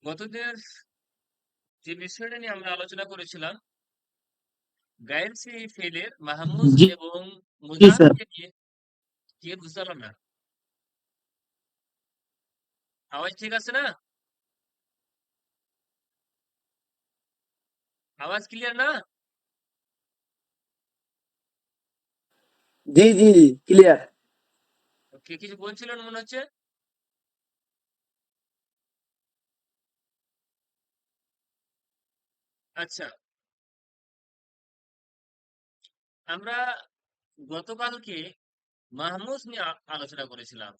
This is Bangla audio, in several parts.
গতদের যে বিষয়টা নিয়ে আমরা আলোচনা করেছিলাম, গায়ের সেই ফেলের মাহমুজ জি এবং জি স্যার। মুদাফকে নিয়ে। কি বুঝলাম না, আওয়াজ ঠিক আছে না? আওয়াজ ক্লিয়ার না? জি জি জি ক্লিয়ার। কে কিছু বলছিলেন মনে হচ্ছে। আচ্ছা, আমরা গতকালকে মাহমুজ নিয়ে আলোচনা করেছিলাম।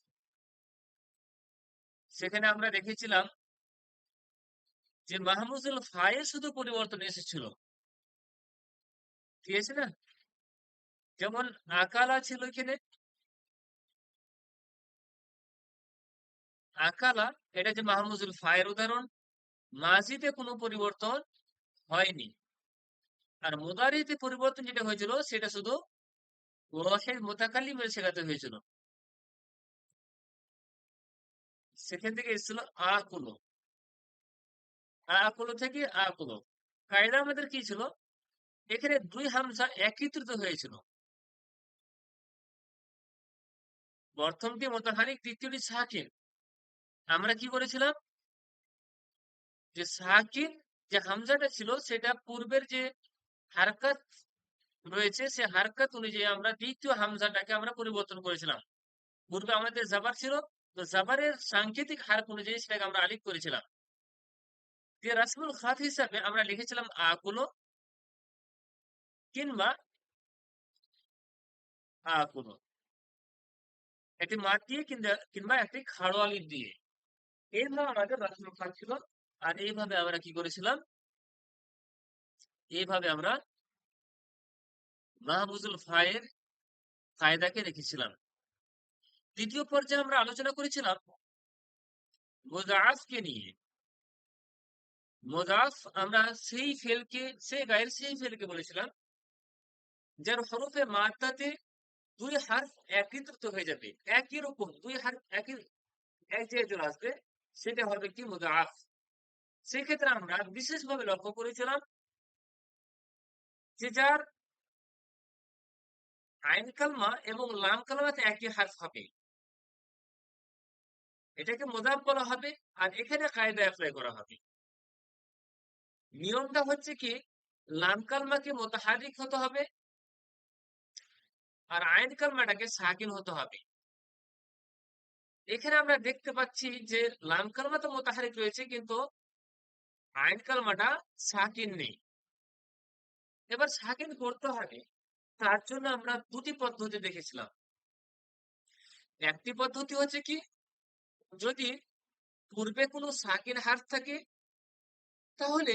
সেখানে আমরা দেখেছিলাম যে মাহমুজুল ফায়ে শুধু পরিবর্তন এসেছিল, ঠিক আছে না? যেমন আকালা ছিল এখানে, আকালা, এটা যে মাহমুজুল ফায়ের উদাহরণ। মাজিতে কোনো পরিবর্তন হয়নি। আর মুদারিতে পরিবর্তন যেটা হয়েছিল সেটা শুধু ওয়াহিদ মুতাকাল্লিমের শেখাতে হয়েছিল। সেখান থেকে এসেছিল আকুলো, আকুলো থেকে আকুলো। কায়দা আমাদের কি ছিল, এখানে দুই হামজা একত্রিত হয়েছিল। প্রথমটি মুতাহারিক, দ্বিতীয়টি সাকিন। আমরা কি করেছিলাম, যে সাকিন যে হামজাটা ছিল সেটা পূর্বের যে হারকাত রয়েছে সে হারকাত অনুযায়ী আমরা দ্বিতীয় হামজাটাকে আমরা পরিবর্তন করেছিলাম। পূর্বে আমাদের জাবার ছিল, তো জাবারের সাংকেতিক হারক অনুযায়ী সেটাকে আমরা আলিফ করেছিলাম। যে রাসমুল খাত হিসাবে আমরা লিখেছিলাম আকুলো কিংবা আকুলো, একটি মাঠ দিয়ে কিংবা একটি খাড়ো আলিফ দিয়ে। এইভাবে আমাদের রাসমুল খাত ছিল। আর এইভাবে আমরা কি করেছিলাম, এইভাবে আমরা মাহমুজুল ফায়ের কায়দাকে রেখেছিলাম। দ্বিতীয় পর্যায়ে আমরা আলোচনা করেছিলাম মুজাফকে নিয়ে। মুজাফ আমরা সেই ফেলকে, সেই গায়ের সেই ফেলকে বলেছিলাম যার হরফে মাদ্দাতে দুই হারফ একত্রিত হয়ে যাবে, একই রকম দুই হারফ একই এক জায়গায় চলে আসবে, সেটা হবে কি মুজাফ। সেক্ষেত্রে আমরা বিশেষভাবে লক্ষ্য করেছিলাম যে যার আইন কালমা এবং লাম কালমাতে একই হারফ হবে, এটাকে মুজাফ বলা হবে। আর এখানে কায়দা অ্যাপ্লাই করা হবে। নিয়মটা হচ্ছে কি, লাম কালমাকে মুতাহারিক হতে হবে আর আইন কালমাটাকে সাকিন হতে হবে। এখানে আমরা দেখতে পাচ্ছি যে লাম কালমা তো মুতাহারিক রয়েছে কিন্তু আইন কালমাটা সাকিন নেই। এবার সাকিন করতে হবে, তার জন্য আমরা দুটি পদ্ধতি দেখেছিলাম। একটি পদ্ধতি হচ্ছে কি, যদি পূর্বে কোনো সাকিন হারফ থাকে তাহলে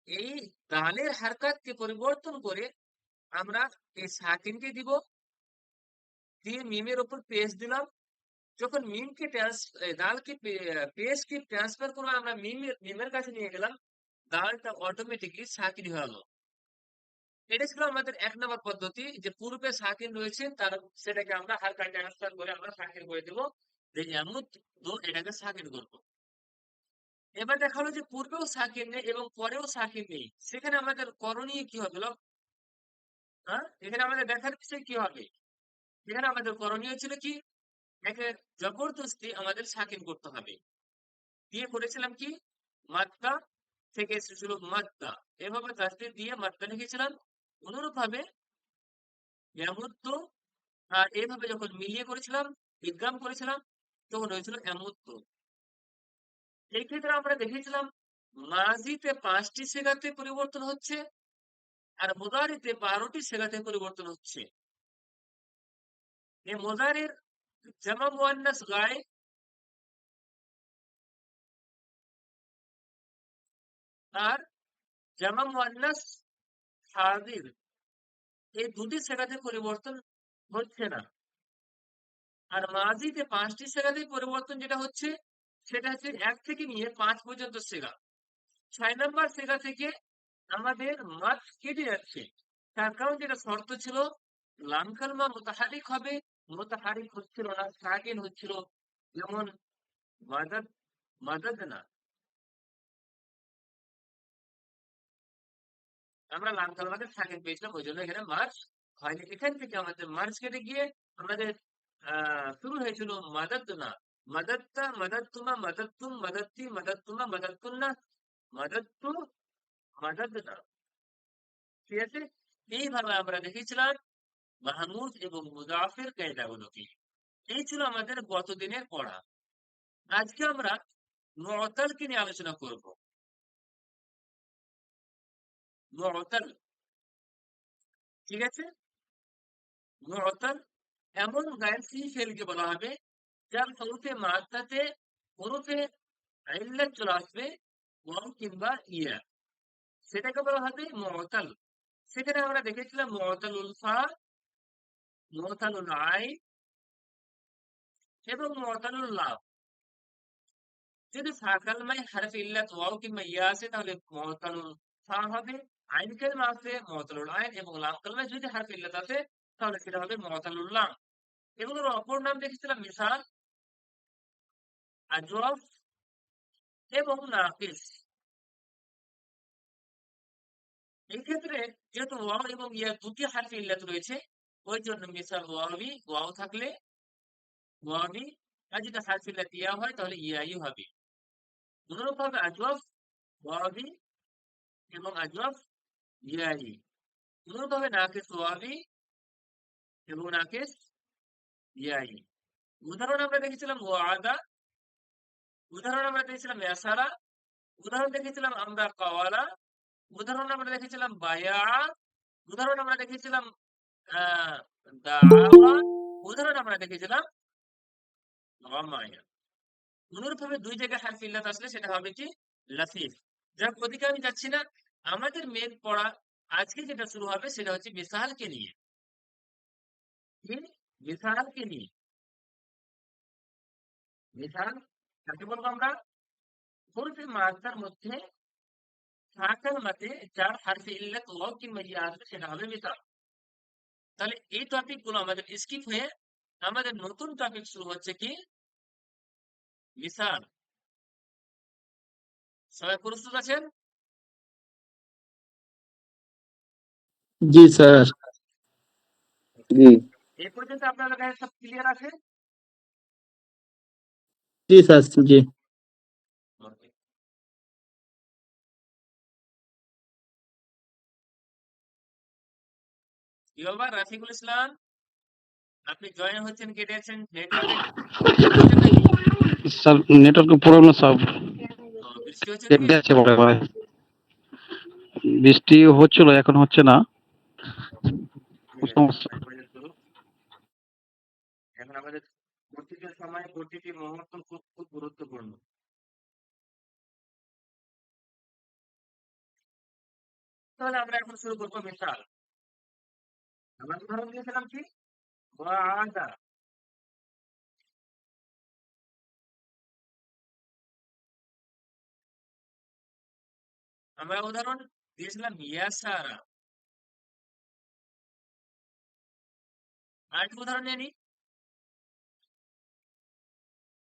এই দালের হারকাতকে পরিবর্তন করে আমরা এই সাকিনকে দিব, দিয়ে মিমের উপর পেশ দিলাম। যখন মিমকে দালকে পেশকে ট্রান্সফার করে আমরা মিমের কাছে নিয়ে গেলাম, দালটা অটোমেটিকলি সাকিন হয়ে গেল। এটা ছিল আমাদের এক নম্বর পদ্ধতি, যে পূর্বে সাকিন রয়েছে তার সেটাকে আমরা হালকা ট্রান্সফার করে আমরা সাকিন করে দেবো, যে এমন এটাকে সাকিন করবো। এবার দেখা হলো যে পূর্বেও সাকিন নেই এবং পরেও সাকিন নেই, সেখানে আমাদের করণীয় কি হবে? হ্যাঁ, এখানে আমাদের দেখার বিষয় কি হবে, এখানে আমাদের করণীয় ছিল কি, একে জবরদস্তি আমাদের সাকিন করতে হবে। দিয়ে করেছিলাম কি, মাত্রা থেকে এসেছিল মাত্রা, এভাবে তাসদিদ দিয়ে মাত্রা লিখেছিলাম। অনুরূপ ভাবে ইয়ামুদ্দ, আর এইভাবে যখন মিলিয়ে করেছিলাম, ইদগাম করেছিলাম, তখন হয়েছিল ইয়ামুদ্দ। এই ক্ষেত্রে আমরা দেখেছিলাম মাজিতে 5টি সেগাতে পরিবর্তন হচ্ছে আর মুদারিতে 12টি সেগাতে পরিবর্তন হচ্ছে। এই মুদারির জামা মুয়ান্নাস গায়েব আর জামা মুয়ান্নাস হাজির, এই দুটি সেগাতে পরিবর্তন হচ্ছে না। আর মাজিতে 5টি সেগাতেই পরিবর্তন যেটা হচ্ছে সেটা হচ্ছে 1 থেকে নিয়ে 5 পর্যন্ত সেগা। 6 নম্বর সেগা থেকে আমাদের মাদ কেটে যাচ্ছে, তার কারণ যেটা শর্ত ছিল লাম কালমা মুতাহারিক হবে, মুতাহারিক হচ্ছিল না, সাকিন হচ্ছিল। যেমন মাদাদ মাদাদনা। আমরা লাম কালমাতে সাকিন পেয়েছিলাম, ওই জন্য এখানে মার্জ হয়নি। এখান থেকে আমাদের মার্জ কেটে গিয়ে আমাদের শুরু হয়েছিল মাদাদনা। মাদাত্তা, মাদাত্তুমা, মাদাত্তুম, মাদাত্তি, মাদাত্তুমা, মাদাত্তুন্না, মাদাত্তু, মাদাদনা। ঠিক আছে? এইভাবে আমরা দেখেছিলাম মাহমুদ এবং মুজাফের কায়দাগুলোকে। এই ছিল আমাদের গত দিনের পড়া। আজকে আমরা মুআতালকে নিয়ে আলোচনা করব। মুআতাল, ঠিক আছে? মুআতাল এমন গায়ের ফেলকে বলা হবে যার হরফে মাদ্দাতে হরফে ইল্লাত চলে আসবে, ওয়াও কিংবা ইয়া, সেটাকে বলা হবে মুআতাল। সেখানে আমরা দেখেছিলাম মুআতালুল ফা, মুআতালুল আইন এবং মুআতালুল লাম। যদি ফা কালমায় হারফে ইল্লাত ওয়াও কিংবা ইয়া আসে তাহলে মুআতালুল ফা হবে, আইন কালমা আসে মুআতালুল আইন, এবং লাম কালমায় যদি হারফে ইল্লাত আসে তাহলে সেটা হবে মুআতালুল লাম। এগুলোর অপর নাম দেখেছিলাম মিসাল, আজওয়াফ এবং নাকিস। এই ক্ষেত্রে যেহেতু ওয়াও এবং ইয়া দুটি হারফে ইল্লাত রয়েছে, ওই জন্য মিসাল ওয়াবি, ওয়াও থাকলে ওয়াবি, আর যদি হারফে ইল্লাত ইয়া হয় তাহলে ইয়াই হবে। অনুরূপভাবে আজওয়াফ ওয়াবি এবং আজওয়াফ ইয়াই। অনুরূপভাবে নাকিস ওয়াবি এবং নাকিস ইয়াই। উদাহরণ আমরা দেখেছিলাম ওয়াদা, উদাহরণ আমরা দেখেছিলাম ইয়াসারা, উদাহরণ দেখেছিলাম আমরা কাওয়ালা, উদাহরণ আমরা দেখেছিলাম বায়া, উদাহরণ আমরা দেখেছিলাম আহ দাওয়া, উদাহরণ আমরা দেখেছিলাম গামায়া। অনুরূপভাবে দুই জায়গায় হারফ ইল্লাত আসলে সেটা হবে কি লাফিফ। যাক, ওদিকে আমি যাচ্ছি না। আমাদের মেন পড়া আজকে যেটা শুরু হবে সেটা হচ্ছে মিসালকে নিয়ে। কি? মিসালকে নিয়ে। মিসাল কাকে বলবো আমরা? হরফে মাদ্দার মধ্যে সাকার মাতে যার হারফে ইল্লাত ওয়াও কিংবা ইয়া আসবে সেটা হবে মিসাল। তাহলে এই টপিক গুলো আমাদের স্কিপ হয়ে আমাদের নতুন টপিক শুরু হচ্ছে কি মিসাল। সবাই প্রস্তুত আছেন? জি স্যার। জি। এই পর্যন্ত আপনাদের কাছে সব ক্লিয়ার আছে? জি স্যার। জি। Okay. কি ব্যাপার রাফিকুল ইসলাম, আপনি জয়েন হচ্ছেন কেটে যাচ্ছেন, নেটওয়ার্কে হচ্ছেন নাকি? স্যার নেটওয়ার্কের প্রবলেম সব বৃষ্টি হচ্ছে কেটে কি? যাচ্ছে বলে ভাই। বৃষ্টি হচ্ছিল, এখন হচ্ছে না। ঠিক আছে, সমস্যা। তাই পর্যন্ত করুক। এখন আমাদের প্রতিটি সময় প্রতিটি মুহূর্ত খুব খুব গুরুত্বপূর্ণ। তাহলে আমরা এখন শুরু করবো মিসাল। আমরা উদাহরণ দিয়েছিলাম কি ওয়াদা, আমরা উদাহরণ দিয়েছিলাম ইয়াসারা। আরেকটি উদাহরণ নিয়ে নিই,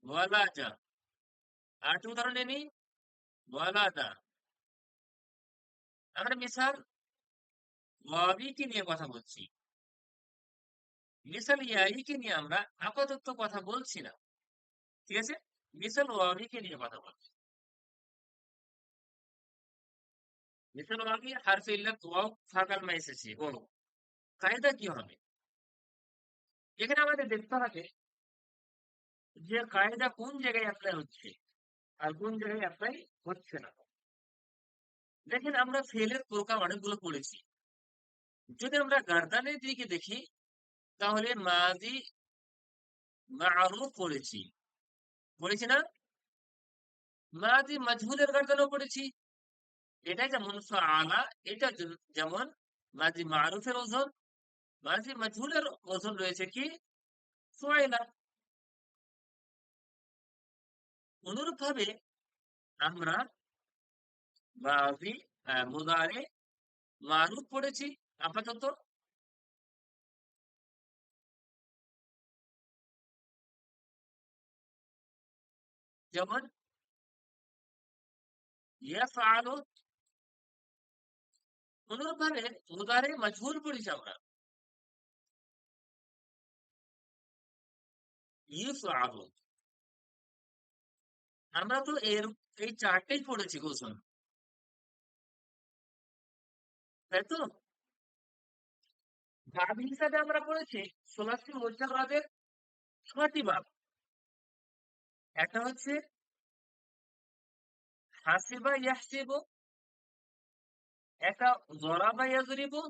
ওয়ালাজা। আরেকটি উদাহরণ নিয়ে নিই, ওয়ালাদা। আমরা মিসাল ওয়াবিকে নিয়ে কথা বলছি, মিসাল ইয়াইকে নিয়ে আমরা আপাতত কথা বলছি না। ঠিক আছে? মিসাল ওয়াবিকে নিয়ে কথা বলছি। মিসাল ওয়াবি হারফে ইল্লাত ওয়াও ফাঁকাল মা এসেছে, ও কায়দা কি হবে? এখানে আমাদের দেখতে হবে যে কায়দা কোন জায়গায় অ্যাপ্লাই হচ্ছে আর কোন জায়গায় অ্যাপ্লাই হচ্ছে না। দেখেন, আমরা ফেলের প্রকার অনেকগুলো পড়েছি। যদি আমরা গার্দানের দিকে দেখি তাহলে মাজি মারুফ পড়েছি, পড়েছি না? মাজি মাজহুলের গার্দানও পড়েছি। এটা যেমন ফাআলা, এটা যেমন মাজি মারুফের ওজন, মাজি মাজহুলের ওজন রয়েছে কি ফুআইলা। অনুরূপ ভাবে আমরা মাজি মুদারে মারুফ পড়েছি আপাতত। যেমন ইয়াফআলু অনুরূপভাবে মুদারে মাজহুর পড়েছি আমরা ইউফআলু। আমরা তো এই চারটেই পড়েছি কৌশল, তাই তো? বাব হিসাবে আমরা পড়েছি সোলাসি মুজাররাদের ৬টি বাব। একটা হচ্ছে হাসিবা ইয়াহসিবু, একটা জরাবা ইয়াজরিবু,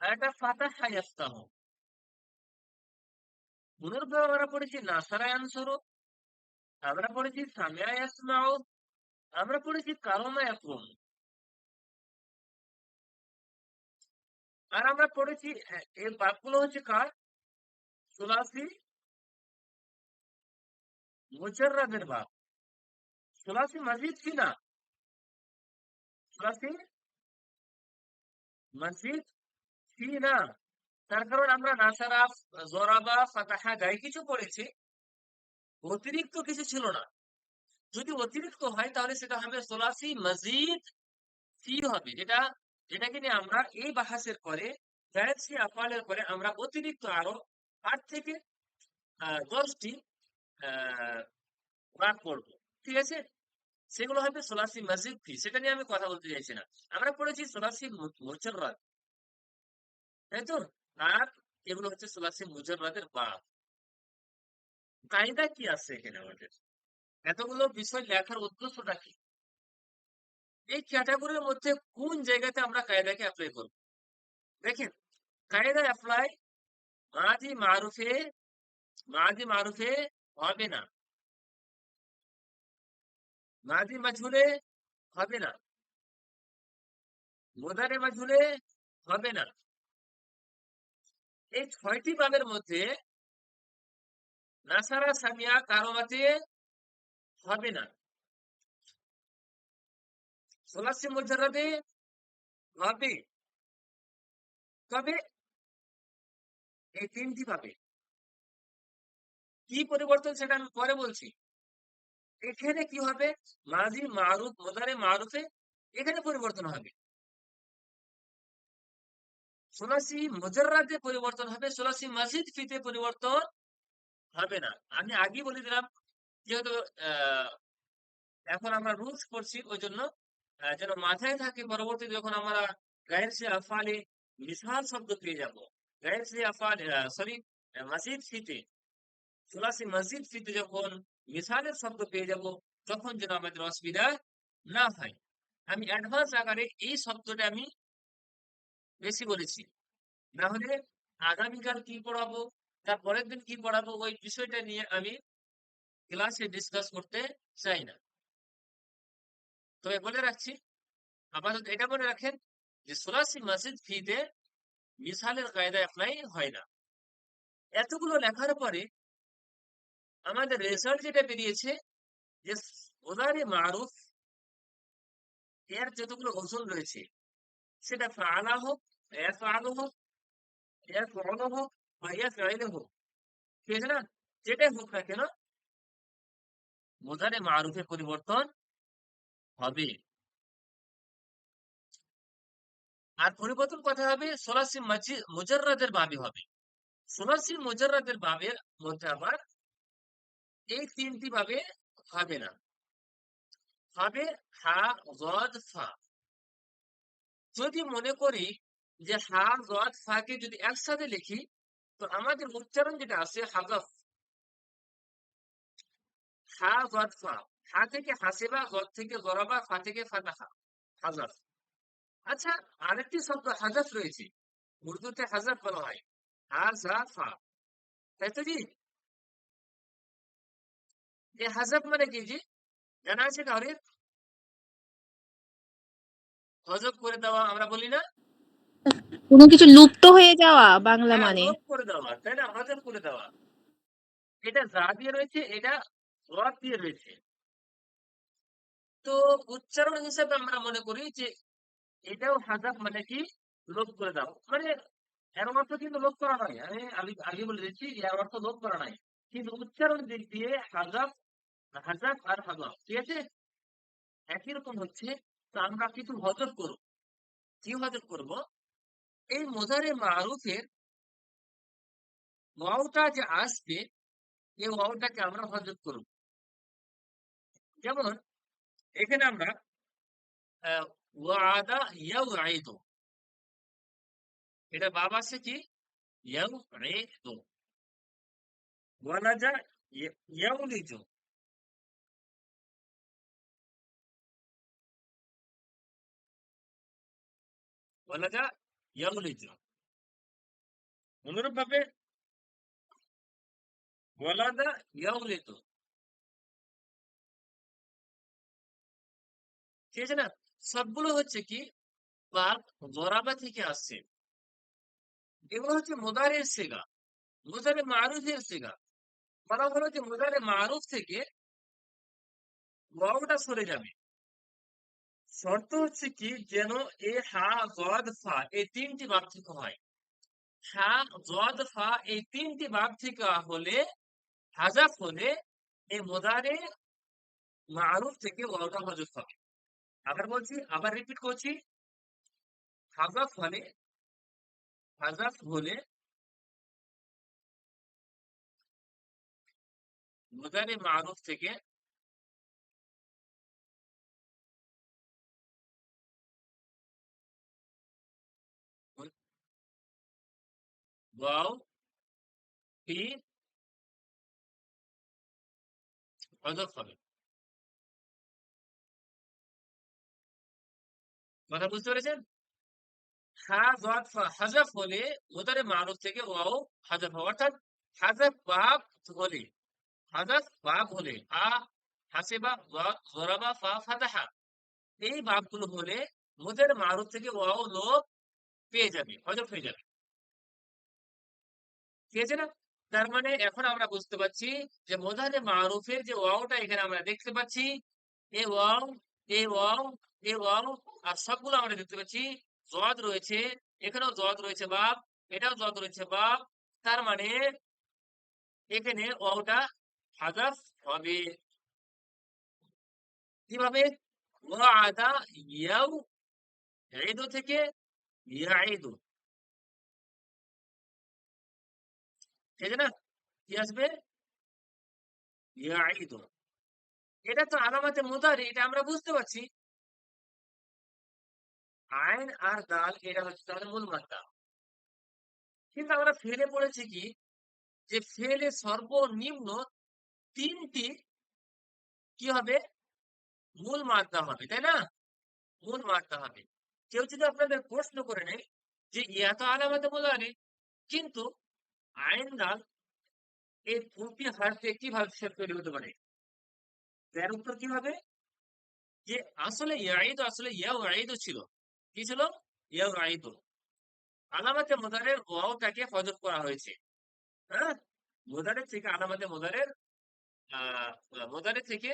আর একটা ফাতাহা ইয়াফতাহু। পুনর্ভাবে আমরা পড়েছি নাসারা ইয়ানসুরু, আমরা পড়েছি সামিয়া ইয়াসমাউ, আমরা পড়েছি কারামা ইয়াকরুম। আর আমরা পড়েছি এই বাবগুলো হচ্ছে কার? সুলাসি মুজাররাদের বাব। সুলাসি মাজিদ কি না? সুলাসি মাজিদ কি না? তার কারণ আমরা নাসারা, জরাবা, ফাতাহা গায়ে কিছু পড়েছি, অতিরিক্ত কিছু ছিল না। যদি অতিরিক্ত হয় তাহলে সেটা হবে সোলাসি মজিদ ফি হবে, যেটাকে নিয়ে আমরা এই বাহাসের পরে ফেরেসি আফআলের পরে আমরা অতিরিক্ত আরো ৮ থেকে ১০টি বাদ পড়বো। ঠিক আছে? সেগুলো হবে সোলাসি মজিদ ফি, সেটা নিয়ে আমি কথা বলতে চাইছি না। আমরা পড়েছি সোলাসি মুজাররাদ, তাই তো? আর এগুলো হচ্ছে সোলাসি মুজাররাদের বাব। কায়দা কি আছে এখানে আমাদের? এতগুলো বিষয় লেখার উদ্দেশ্যটা কি? এই ক্যাটাগরির মধ্যে কোন জায়গাতে আমরা কায়দাকে অ্যাপ্লাই করব? দেখেন, কায়দা অ্যাপ্লাই মাদি মারুফে, মাদি মারুফে হবে না, মাদি মাজহুলে হবে না, মুদারে মাজহুলে হবে না। এই ৬টি বাবের মধ্যে নাসারা, সামিয়া, কারামাতে হবে না। সোলাসি মুজাররাদে হবে। তবে এই ৩টি পাবে। কি পরিবর্তন সেটা আমি পরে বলছি। এখানে কি হবে? মাজি মারুফ, মুদারে মারুফে এখানে পরিবর্তন হবে। সোলাসি মুজাররাদে পরিবর্তন হবে, সোলাসি মাজিদ ফিতে পরিবর্তন হবে না। আমি আগেই বলে দিলাম, যেহেতু আহ, এখন আমরা রুলস করছি, ওই জন্য যেন মাথায় থাকে, পরবর্তীতে যখন আমরা গায়ের সে আফালে মিসাল শব্দ পেয়ে যাব, গায়ের সে আফাল সরি মাজিদ ফিতে, সোলাসি মসজিদ ফিতে যখন মিসালের শব্দ পেয়ে যাব, তখন যেন আমাদের অসুবিধা না হয়। আমি অ্যাডভান্স আকারে এই শব্দটা আমি বেশি বলেছি, না হলে আগামীকাল কি পড়াবো, তার পরের দিন কি পড়াবো, ওই বিষয়টা নিয়ে আমি ক্লাসে ডিসকাস করতে চাই না। তবে বলে রাখছি, আপাতত এটা মনে রাখেন যে সোলাসি মসজিদ ফিতে মিসালের কায়দা অ্যাপ্লাই হয় না। এতগুলো লেখার পরে আমাদের রেজাল্ট যেটা বেরিয়েছে যে মুদারে মারুফ এর যতগুলো ওজন রয়েছে, সেটা ফাআলা হোক, ইয়াফআলু হোক, ইয়াফউলু হোক বা ইয়াফইলু হোক, ঠিক আছে না? যেটাই হোক না কেন মুদারে মারুফে পরিবর্তন হবে। আর পরিবর্তন কথা হবে সোলাসি মুজাররাদের বাবে হবে। সোলাসি মুজাররাদের বাবের মধ্যে আবার এই ৩টি ভাবে হবে না। হবে হা, গদ, ফা। যদি মনে করি যে হা, গদ, ফা কে যদি একসাথে লিখি, তো আমাদের উচ্চারণ যেটা আছে হাযফ, হা, গদ, ফা। হা থেকে হাসিবা, গদ থেকে জরাবা, ফা থেকে ফাতাহা, হাযফ। আচ্ছা, আরেকটি শব্দ হাযফ রয়েছে, উর্দুতে হাযফ বলা হয়, হা, জা, ফা, তাই তো জি? এই হাযফ মানে কি জি? জানা আছে কাউরে? হযফ করে দেওয়া আমরা বলি না? কোনো কিছু লুপ্ত হয়ে যাওয়া বাংলা হ্যাঁ, মানে। লোপ করে দেওয়া, তাই না? হযফ করে দেওয়া। এটা যা দিয়ে রয়েছে, এটা ওয়াত দিয়ে রয়েছে। তো উচ্চারণ হিসেবে আমরা মনে করি যে এটাও হাজাব, মানে কি লোপ করে দাও, মানে এর অর্থ কিন্তু লোপ করা নয়। আমি আগে বলে দিচ্ছি যে এর অর্থ লোপ করা নাই, কিন্তু উচ্চারণ দিক দিয়ে হাজাব, হাজাব আর হাজাব, ঠিক আছে? একই রকম হচ্ছে। তো আমরা কিছু হজফ করব। কি হজফ করব? এই মুজারে মারুফের ওয়াওটা যে আসবে, এই ওয়াওটাকে আমরা হজফ করব। যেমন এখানে আমরা ওয়াদা ইয়াউঈদু, এটা বাব আছে কি ইয়াউঈদু, ওয়ালাদা ইয়াউলিজু, ওয়ালাদা ইয়াউলিজু। অনুরূপ ভাবে ওয়ালাদা ইয়াউলিদু, ঠিক আছে না? সবগুলো হচ্ছে কি বাব জরাবা থেকে আসছে। এগুলো হচ্ছে মুদারির সিগা, মুজারে মারুফের সিগা। বলা হলো যে মুজারে মারুফ থেকে ওয়াওটা সরে যাবে। শর্ত হচ্ছে কি যেন এ হা গদ ফা এই তিনটি বাক থেকে হয়। হা গদ ফা এই তিনটি বাক থেকে হলে, হাজাফ হলে, এই মুদারে মারুফ থেকে ওয়াওটা হজফ হবে। আবার বলছি, আবার রিপিট করছি, হাজাফ হলে, হাজাফ হলে মুদারে মারুফ থেকে ওয়াও টি হজফ হবে। কথা বুঝতে পেরেছেন? হা গদ ফা হাজাফ হলে মুদারে মারুফ থেকে ওয়াও হাজাফ হবে। অর্থাৎ হাজাফ বাব হলে, হাজাফ বাব হলে হা হাসিবা ওয়া জরাবা ফা ফাতাহা, এই বাবগুলো হলে মুজারে মারুফ থেকে ওয়াও লোপ পেয়ে যাবে, হজফ হয়ে যাবে। ঠিক আছে না? তার মানে এখন আমরা বুঝতে পারছি যে মুজারে মারুফের যে ওয়াওটা এখানে আমরা দেখতে পাচ্ছি, এ ওয়াও, এ ওয়াও, এ ওয়াও, আর সবগুলো আমরা দেখতে পাচ্ছি জদ রয়েছে, এখানেও জদ রয়েছে বাব, এটাও জদ রয়েছে বাব। তার মানে এখানে ওয়াওটা হাজাফ হবে। কিভাবে? ওয়াদা ইয়াউ ঈদু থেকে ইয়াঈদু, ঠিক আছে না? কি আসবে? ইয়াঈদু। এটা তো আলামাতে মুদারি, এটা আমরা বুঝতে পারছি। আইন আর দাল এটা হচ্ছে তাহলে মূল মাত্রা। কিন্তু আমরা ফেলে পড়েছি কি যে ফেলে সর্বনিম্ন তিনটি কি হবে? মূল মাত্রা হবে, তাই না? মূল মাত্রা হবে। কেউ যদি আপনাদের প্রশ্ন করে নেয় যে ইয়া তো আলামাতে মুদারি, কিন্তু আইন দাল এই দুটি হারফে কিভাবে শেপ তৈরি হতে পারে? এর উত্তর কি হবে? যে আসলে ইয়াঈদু আসলে ইয়াউঈদু ছিল। কি ছিল? ইয়াউঈদু। আলামাতে মুদারের ওয়াওটাকে হযফ করা হয়েছে। হ্যাঁ? মুদারের থেকে আলামাতে মুদারের মুদারে থেকে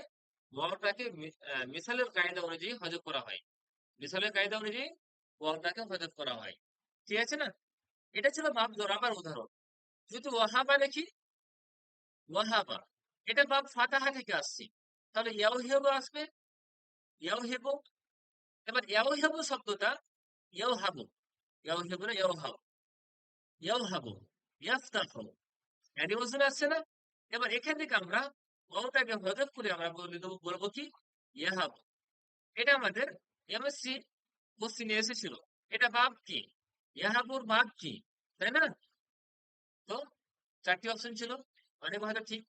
ওয়াওটাকে মিসালের কায়দা অনুযায়ী হযফ করা হয়। মিসালের কায়দা অনুযায়ী ওয়াওটাকে হযফ করা হয়। ঠিক আছে না? এটা ছিল বাব জরাবার উদাহরণ। যদি ওয়াহাবা দেখি, ওয়াহাবা এটা বাব ফাতাহা থেকে আসছে। তাহলে ইয়াউহিবু আসবে, ইয়াউহিবু। এবার ইয়াউহিবু শব্দটা ইয়াউহাবু, ইয়াউহিবু না ইয়াউহাবু, ইয়াউহাবু, ইয়াফতাহু, এর ওজন আসছে না? এবার এখান থেকে আমরা ওটাকে হযফ করে আমরা বলবো কি ইয়াহাবু। এটা আমাদের এমএসসি কোশ্চেনে এসেছিল। এটা বাব কি? ইয়াহাবুর বাব কি? তাই না? তো চারটি অপশন ছিল, অনেক ভালো ঠিক।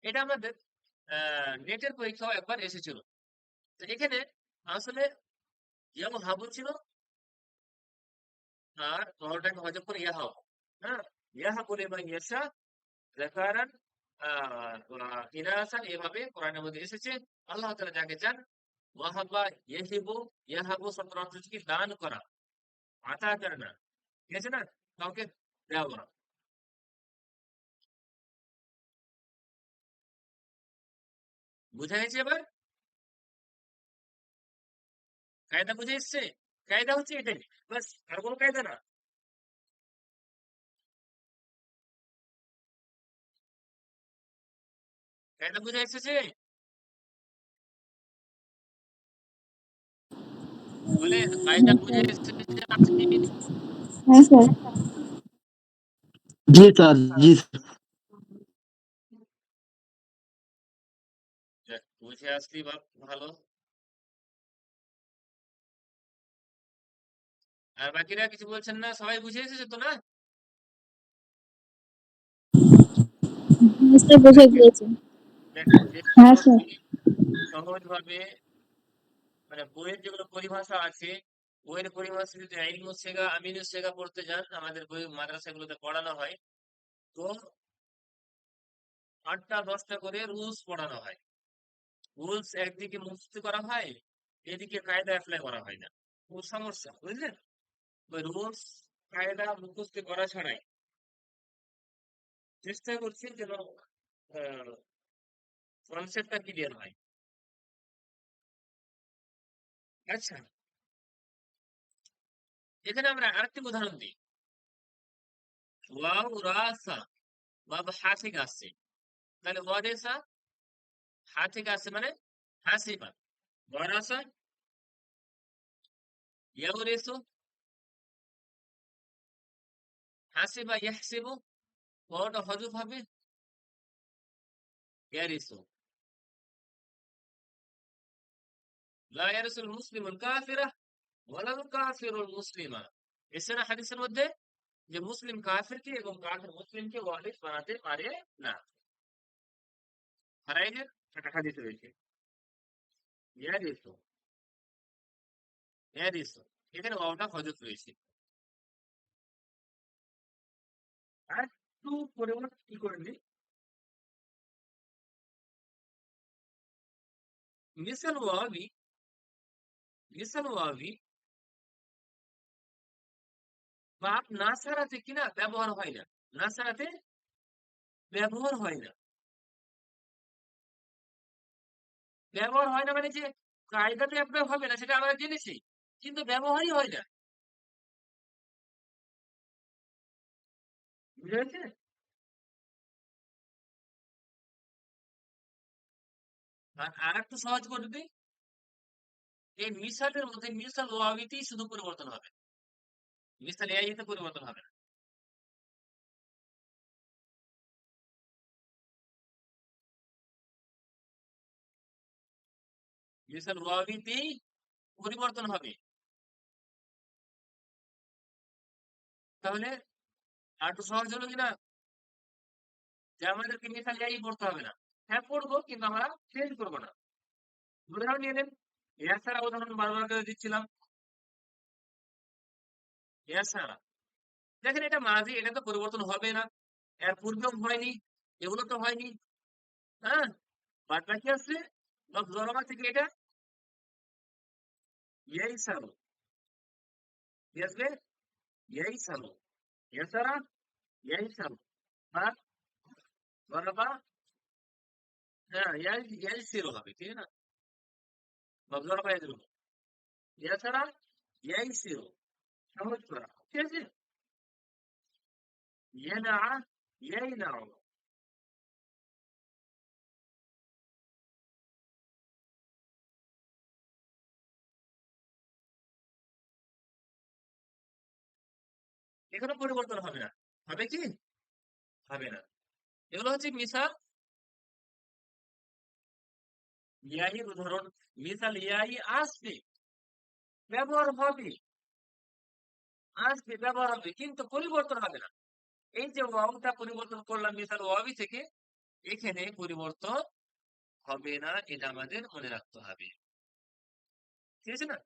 এটা আমাদের নেটের পরীক্ষাও একবার এসেছিল। তো এখানে আসলে ইয়াহাবু ছিল, আর ওটাকে হযফ করে ইয়াহাবু। হ্যাঁ, ইয়াহাবু লিমান ইয়াশা যাকারান ইনাসান, এভাবে কোরআনের মধ্যে এসেছে। আল্লাহ তাআলা যাকে চান ওয়াহাবা ইয়াহিবু, ইয়াহাবু শব্দের অর্থ হচ্ছে কি দান করা, আতা করে না, ঠিক আছে না? কাউকে দেওয়া। বুঝা গেছে এবার? কায়দা বুঝে এসছে? কায়দা হচ্ছে এটাই, বাস, আর কোনো কায়দা না। কায়দা বুঝে এসেছে? বলেন কায়দা বুঝে এসেছে আজকে? হ্যাঁ স্যার। জি স্যার, জি স্যার। যাক, বুঝে আসলি ভালো। আর বাকিরা কিছু বলছেন না? সবাই বুঝে এসেছে তো না? হ্যাঁ স্যার, বুঝে গিয়েছে। দেখেন, চেষ্টা হ্যাঁ স্যার। করছি সহজভাবে, মানে বইয়ের যেগুলো পরিভাষা আছে, বইয়ের পরিভাষা যদি ইলমুস শেখা আমিনুস শেখা পড়তে যান, আমাদের বই মাদ্রাসাগুলোতে পড়ানো হয়, তো 8টা 10টা করে রুলস পড়ানো হয়। রুলস একদিকে মুখস্থ করা হয়, এদিকে কায়দা অ্যাপ্লাই করা হয় না। খুব সমস্যা, বুঝলেন? ওই রুলস কায়দা মুখস্থ করা ছাড়াই চেষ্টা করছি যেন কনসেপ্টটা ক্লিয়ার হয়। আচ্ছা, এখানে আমরা আরেকটি উদাহরণ দিই। ওয়াও রাসা, ওয়াও হা থেকে আসছে, তাহলে ওয়ারেসা হা থেকে আসছে মানে হাসিবা। ওয়ারাসা ইয়াউরিসু, হাসিবা ইয়াহসিবু, ওয়াওটা হযফ হবে ইয়ারিসু। লা ইয়ারিসুল মুসলিমুল কাফিরা ওয়ালাল কাফিরুল মুসলিমা। এসে না হাদিসের মধ্যে যে মুসলিম কাফিরকে এবং কাফির মুসলিমকে ওয়ারিস বানাতে পারে না। ফারাইজের একটা হাদিস রয়েছে, ইয়ারিসু ইয়ারিসু, এখানে ওয়াওটা হযফ রয়েছে। আর একটু পরিবর্তন কি করে দিই, মিসাল ওয়াবি, মিসাল ওয়াবি বাপ না ছাড়াতে কিনা ব্যবহার হয় না, না ছাড়াতে ব্যবহার হয় না। ব্যবহার হয় না মানে যে কায়দাতে অ্যাপ্লাই হবে না সেটা আমরা জেনেছি, কিন্তু ব্যবহারই হয় না। বুঝা গেছে? আর একটু সহজ করে দিই, এই মিসালের মধ্যে মিসাল ওয়াবিতেই শুধু পরিবর্তন হবে, মিসাল এআইতে পরিবর্তন হবে না। মিসাল ওয়াবিতেই পরিবর্তন হবে। তাহলে আর একটু সহজ হলো কিনা, যে আমাদেরকে মিসাল এআই পড়তে হবে না। হ্যাঁ পড়বো, কিন্তু আমরা চেঞ্জ করবো না। উদাহরণ নিয়ে নেন, এছাড়া উদাহরণ বারবার করে দিচ্ছিলাম, এছাড়া দেখেন এটা মাঝি, এটা তো পরিবর্তন হবে না, এর পূর্বেও হয়নি, এগুলো তো হয়নি। হ্যাঁ, বাদ বাকি আছে জরবা থেকে এটা ইয়াই সারো, কি আসবে? ইয়াই সারো, এছাড়া ইয়াই সারো বা জরবা, হ্যাঁ ইয়াই ইয়াই সিরো হবে, ঠিক না? বা জরবা ইয়াই সিরো, এছাড়া ইয়াই সিরো, সহজ করা, ঠিক আছে? ইয়ানা ইয়াই নাও, এখানে পরিবর্তন হবে না। হবে কি? হবে না। এগুলো হচ্ছে মিসাল ইয়াই উদাহরণ। মিসাল ইয়াই আসবে, ব্যবহার হবে, আসবে ব্যবহার হবে, কিন্তু পরিবর্তন হবে না। এই যে ওয়াওটা পরিবর্তন করলাম মিসাল ওয়াবি থেকে, এখানে পরিবর্তন হবে না, এটা আমাদের মনে রাখতে হবে, ঠিক আছে না?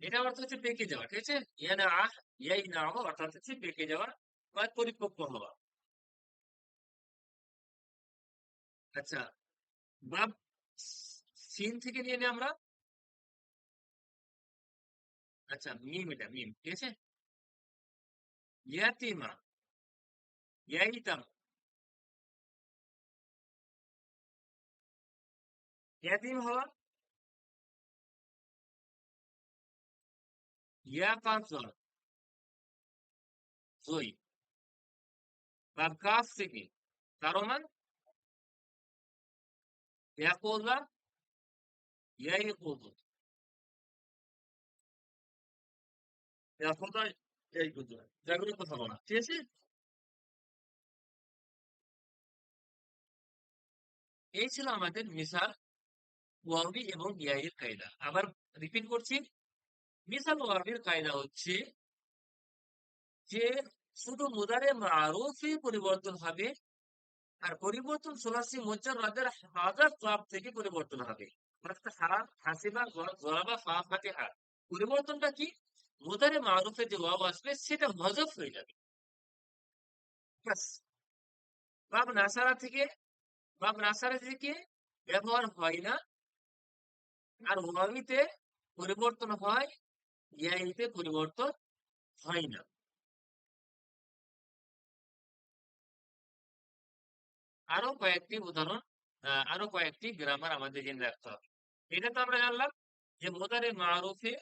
এটা অর্থ হচ্ছে পেকে যাওয়া, ঠিক আছে? ইয়ানা আহ ইয়াই না অর্থাৎ হচ্ছে পেকে যাওয়া বা পরিপক্ক হওয়া। আচ্ছা, বাপ সিন থেকে নিয়ে নিই আমরা। আচ্ছা, মিম, এটা মিম, ঠিক আছে? ইয়াতিমা, ইয়াইতাম, ইয়াতিম হওয়া, ইয়া কাফা জয়, বাপ কাফ থেকে কারো মান ইয়াকুযা ইয়াইকুযু ইয়াকুযা ইয়াইকুযু এগুলো কথা বলা, ঠিক আছে? এই ছিল আমাদের মিসাল ওয়াওবি এবং ইয়াইয়ের কায়দা। আবার রিপিট করছি, মিসাল ওয়াওবির কায়দা হচ্ছে যে শুধু মুদারে মারুফই পরিবর্তন হবে, আর পরিবর্তন সুলাসি মুজাররাদের হাজার ক্লাব থেকে পরিবর্তন হবে। অর্থাৎ হাসিবা জরাবা ফা ফাতিহা পরিবর্তনটা কি? মুদারে মারুফে যে ওয়াও আসবে সেটা হযফ হয়ে যাবে, ব্যাস। বাব নাসারা থেকে ব্যবহার হয় না, আর ওয়াবিতে পরিবর্তন হয়, ইয়াইতে পরিবর্তন হয় না। আরো কয়েকটি উদাহরণ, আরো কয়েকটি গ্রামার আমাদের জেনে রাখতে হবে। এটা তো আমরা জানলাম যে মুদারে মারুফে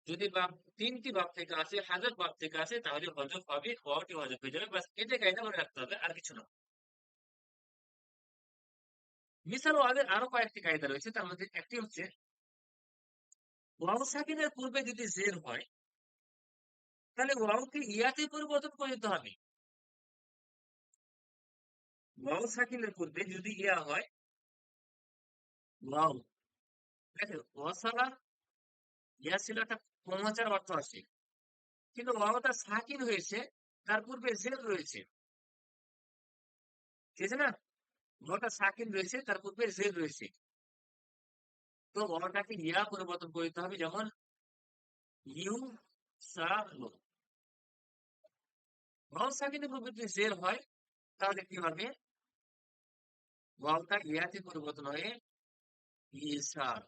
যদি বাপ তিনটি বাপ থেকে আসে, হাজার বাপ থেকে আসে, তাহলে হযফ হবে, ওয়াওটি হযফ হয়ে যাবে, ব্যাস। এটা কায়দা মনে রাখতে হবে, আর কিছু না। মিসাল ওয়াওয়ের আরো কয়েকটি কায়দা রয়েছে, তার মধ্যে একটি হচ্ছে ওয়াও সাকিনের পূর্বে যদি জের হয় তাহলে ওয়াওকে ইয়াতে পরিবর্তন করে দিতে হবে। ওয়াও সাকিনের পূর্বে যদি ইয়া হয়, ওয়াও, দেখো ওয়াসালা ইয়া ছিল একটা পৌঁছার অর্থ আসে, কিন্তু ওয়াওটা সাকিন হয়েছে, তার পূর্বে জের রয়েছে, ঠিক আছে না? ওয়াওটা সাকিন রয়েছে, তার পূর্বে জের রয়েছে, তো ওয়াওটাকে ইয়া পরিবর্তন করে দিতে হবে। যেমন ইউ সালু, ওয়াও সাকিনের পূর্বে যদি জের হয় তাহলে কি হবে? ওয়াওটা ইয়াতে পরিবর্তন হয়ে ইসাল,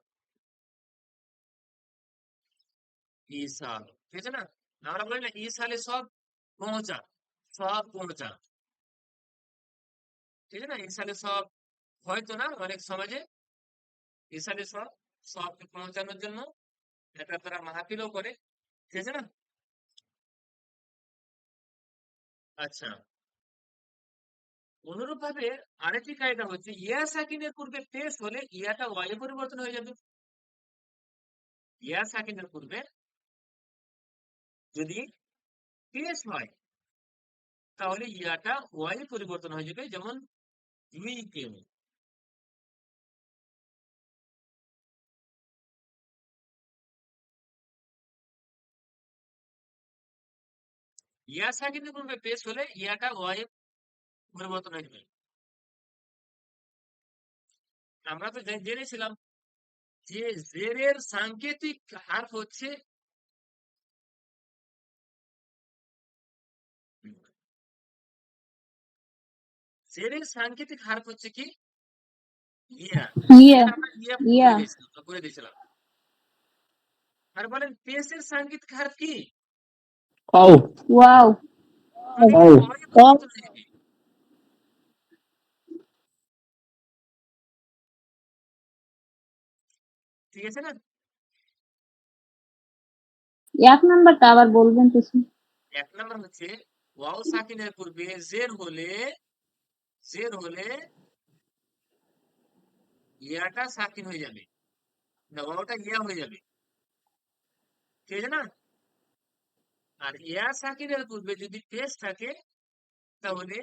ইসাল, ঠিক আছে না? আমরা বলি না ইসালে সব পৌঁছা, সব পৌঁছা, ঠিক আছে না? ইসালে সব হয়তো না অনেক সমাজে ইসালে সব, সবকে পৌঁছানোর জন্য এটা তারা মাহফিলও করে, ঠিক আছে না? আচ্ছা, অনুরূপ ভাবে আরেকটি কায়দা হচ্ছে ইয়া সাকিনের পূর্বে পেশ হলে ইয়াটা ওয়াই পরিবর্তন হয়ে যাবে। ইয়া সাকিনের পূর্বে যদি পেশ হয় তাহলে ইয়াটা ওয়াই পরিবর্তন হয়ে যাবে। যেমন ইউইকেম, ইয়া সাকিনের পূর্বে পেশ হলে ইয়াটা ওয়াই পরিবর্তন হয়ে যাবে। আমরা তো জেনেছিলাম যে জেরের সাংকেতিক হার্ফ হচ্ছে জেরের সাংকেতিক হার্ফ হচ্ছে কি? ইয়া। ইয়া এটা আমরা ইয়া ইয়া করে দিয়েছিলাম। আর বলেন পেশের সাংকেতিক হার্ফ কি? ওয়াও ওয়াও তাহলে ওয়াও এখানে ওয়াই পরিবর্তন হয়ে যাবে, ঠিক আছে না? এক নাম্বারটা আবার বলবেন তো? এক নাম্বার হচ্ছে ওয়াও সাকিনের পূর্বে জের হলে ইয়াটা সাকিন হয়ে যাবে, না ওয়াওটা ইয়া হয়ে যাবে, ঠিক আছে না? আর ইয়া সাকিনের পূর্বে যদি পেশ থাকে তাহলে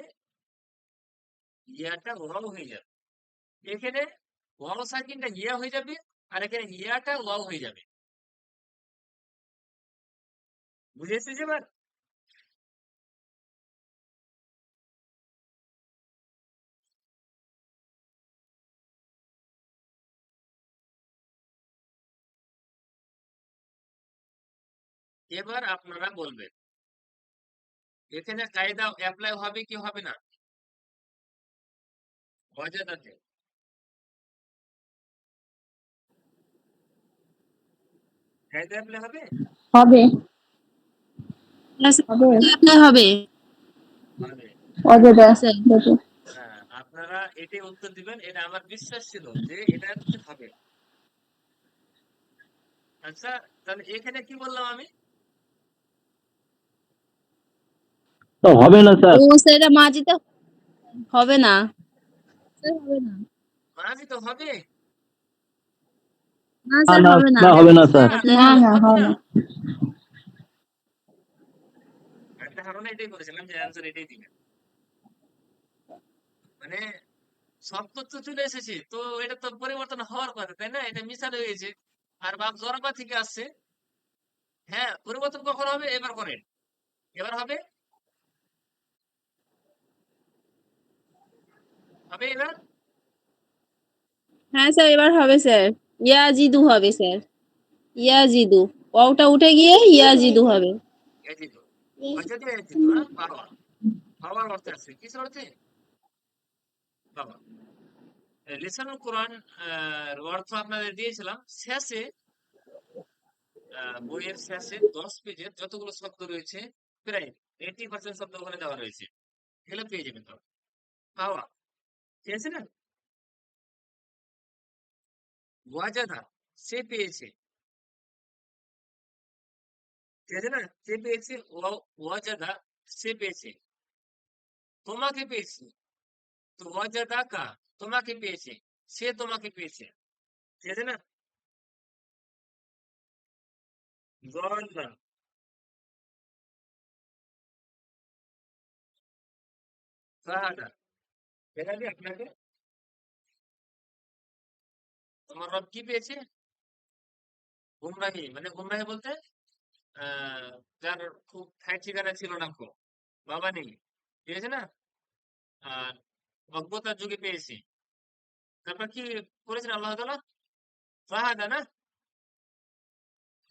ইয়াটা ওয়াও হয়ে যাবে। এখানে ওয়াও সাকিনটা ইয়া হয়ে যাবে, আর এখানে ইয়াটা ওয়াও হয়ে যাবে। বুঝেছি যে এবার? এবার আপনারা বলবেন এখানে কায়দা অ্যাপ্লাই হবে কি হবে না? অজাদাতে কায়দা অ্যাপ্লাই হবে? হবে হবে না? হবে হবে। অযোধ্যা হ্যাঁ, আপনারা এটাই উত্তর দিবেন, এটা আমার বিশ্বাস ছিল যে এটা হবে। আচ্ছা, তাহলে এখানে কি বললাম আমি? তো হবে না স্যার। ও সেটা মাঝিতে হবে না স্যার, হবে না। মাঝি তো হবে। না স্যার, হবে না। না হবে না স্যার। হ্যাঁ, না তাহলে না হবে হবে না। না। আমি তো ধারণা এটাই করেছিলাম যে অ্যান্সার এটাই দিবে। মানে সব তথ্য চলে এসেছে, তো এটা তো পরিবর্তন হওয়ার কথা, তাই না? এটা মিশাল হয়ে গেছে। আর বাপ জরবা থেকে আসছে। হ্যাঁ, পরিবর্তন কখন হবে? এবার করেন। এবার হবে? হবে এবার? হ্যাঁ স্যার, এবার হবে স্যার। ইয়াজিদু হবে স্যার। ইয়াজিদু। ওটা উঠে গিয়ে ইয়াজিদু হবে। এজিত। অযোধ্যা এজিত, হ্যাঁ? পাওয়া। পাওয়ার অর্থে আছে। কিসের অর্থে? পাওয়া। লিসানুল কোরআন অর্থ আপনাদের দিয়েছিলাম শেষে, বইয়ের শেষে 10 পেজের যতগুলো শব্দ রয়েছে, প্রায় 80% শব্দ ওখানে দেওয়া রয়েছে। এগুলো পেয়ে যাবেন তো। পাওয়া। ঠিক আছে না? ওয়াজাদা, সে পেয়েছে। ঠিক আছে না? সে পেয়েছে। ওয়াজাদা, সে পেয়েছে। তোমাকে পেয়েছে। তো ওয়াজাদা কা, তোমাকে পেয়েছে। সে তোমাকে পেয়েছে। ঠিক আছে না? গল্লা, সাহাদা, দেখাবি আপনাকে। তোমার রব কি পেয়েছে? গুমরাহি, মানে গুমরাহি বলতে আহ যার খুব ঠাই ঠিকানা ছিল না, খুব বাবা নেই। ঠিক আছে না? আর অজ্ঞতার যুগে পেয়েছি। তারপর কি করেছেন আল্লাহ তাআলা? ফাহাদা, না?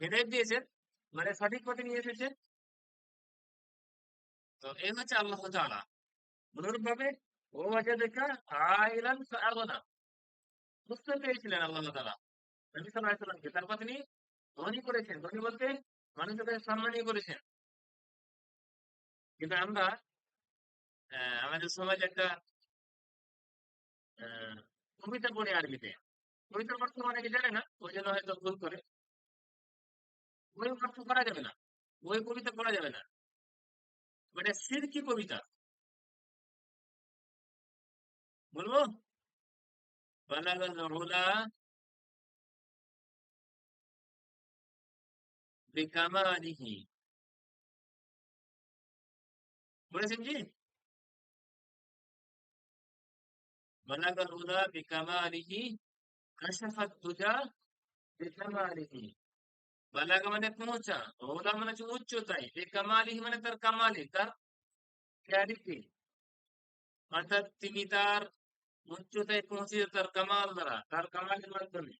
হেদায়েত দিয়েছেন, মানে সঠিক পথে নিয়ে এসেছেন। তো এই হচ্ছে আল্লাহ তাআলা। অনুরূপ ভাবে ও ওয়াজাদাকা আইলান ফাআগনা, বুঝতে পেরেছিলেন আল্লাহ তাআলা নবী সাল্লাল্লাহু আলাইহি ওয়াসাল্লামকে। তারপর তিনি ধনী করেছেন। ধনী বলতে মানুষের কাছে সম্মানী করেছেন। কিন্তু আমরা আমাদের সমাজে একটা আহ, কবিতা পড়ে আরবিতে। কবিতার অর্থ অনেকে জানে না, ওই জন্য হয়তো ভুল করে। ওই অর্থ করা যাবে না, ওই কবিতা পড়া যাবে না। মানে সিরকি কবিতা বলবো। বালাগাল উলা বিকামালিহি, বলেছেন জি? বালাগাল উলা বিকামালিহি, কাশাফাত দুজা বিকামালিহি। বালাগা মানে পৌঁছা, উলা মানে হচ্ছে উচ্চতায়, বিকামালিহি মানে তার কামালি, তার ক্যারিটি। অর্থাৎ তিনি তার উচ্চতায় পৌঁছে তার কামাল দ্বারা, তার কামালের মাধ্যমে।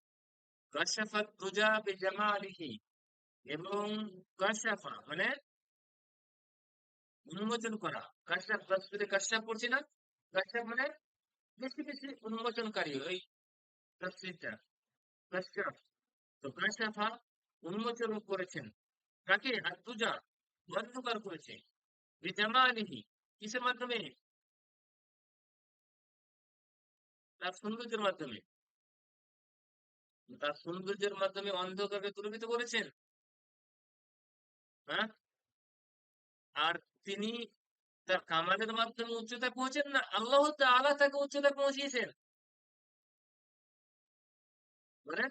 কাশাফাত দুজা বিজামালিহি, এবং কাশাফা মানে উন্মোচন করা। কাশাফ, তাফসীরে কাশাফ পড়ছি না? কাশাফ মানে বেশি বেশি উন্মোচনকারী, ওই তাফসীরটা কাশাফ। তো কাশাফা উন্মোচন করেছেন। কাকে? আদ-দুজা, অন্ধকার করেছে। বিজামালিহি, কিসের মাধ্যমে? তার সৌন্দর্যের মাধ্যমে। তার সৌন্দর্যের মাধ্যমে অন্ধকারকে দূরীভূত করেছেন। হ্যাঁ? আর তিনি তার কামালের মাধ্যমে উচ্চতায় পৌঁছেন না, আল্লাহ তাআলা তাকে উচ্চতায় পৌঁছিয়েছেন। বলেন।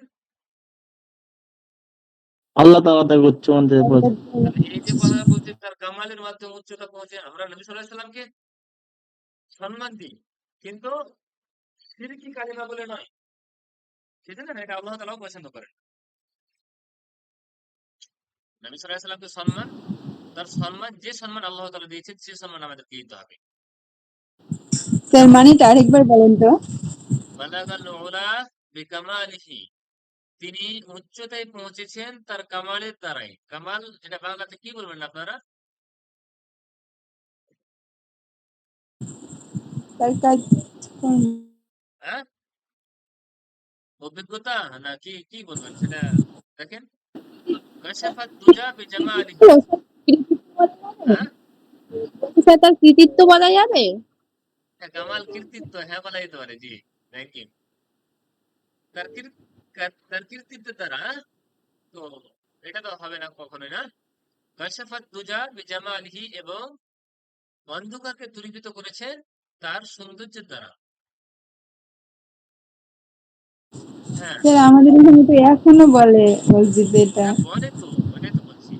আল্লাহ তাআলা তাকে উচ্চ মঞ্চে পৌঁছে। তাহলে এই যে কথা বলছে তার কামালের মাধ্যমে উচ্চতা পৌঁছে, আমরা নবী সাল্লাল্লাহু আলাইহি সাল্লামকে সম্মান দিই, কিন্তু শিরকি কালিমা বলে নয়। ঠিক আছে না? এটা আল্লাহ তাআলাও পছন্দ করেন। নবী সাল্লাল্লাহু আলাইহি সাল্লামকে সম্মান, তার সম্মান, যে সম্মান আল্লাহ তাআলা দিয়েছেন সে সম্মান আমাদেরকে দিতে হবে। স্যার, যেমন মানেটা আরেকবার বলেন তো। বালাগাল উলা বিকামালিহি, তিনি উচ্চতায় পৌঁছেছেন তার কামালের দ্বারাই। কামাল এটা বাংলাতে কি বলবেন আপনারা? তার কাজ। হ্যাঁ, অভিজ্ঞতা না কি কি বলবেন সেটা দেখেন। কাশাফাত দুজা বিজামালিহি। হ্যাঁ, স্যার, তার কৃতিত্ব বলা যাবে? হ্যাঁ, কামাল কৃতিত্ব, হ্যাঁ বলা যেতে পারে, জি। Thank you. তার তার কৃতিত্বের দ্বারা, হ্যাঁ? তো এটা তো হবে না কখনোই, না? কাশাফাত দুজা বিজামালিহি, এবং অন্ধকারকে দূরীভূত করেছেন তার সৌন্দর্যের দ্বারা। হ্যাঁ, স্যার আমাদের এখানে তো এখনো বলে মসজিদে এটা। হ্যাঁ বলে তো, ওটাই তো বলছি।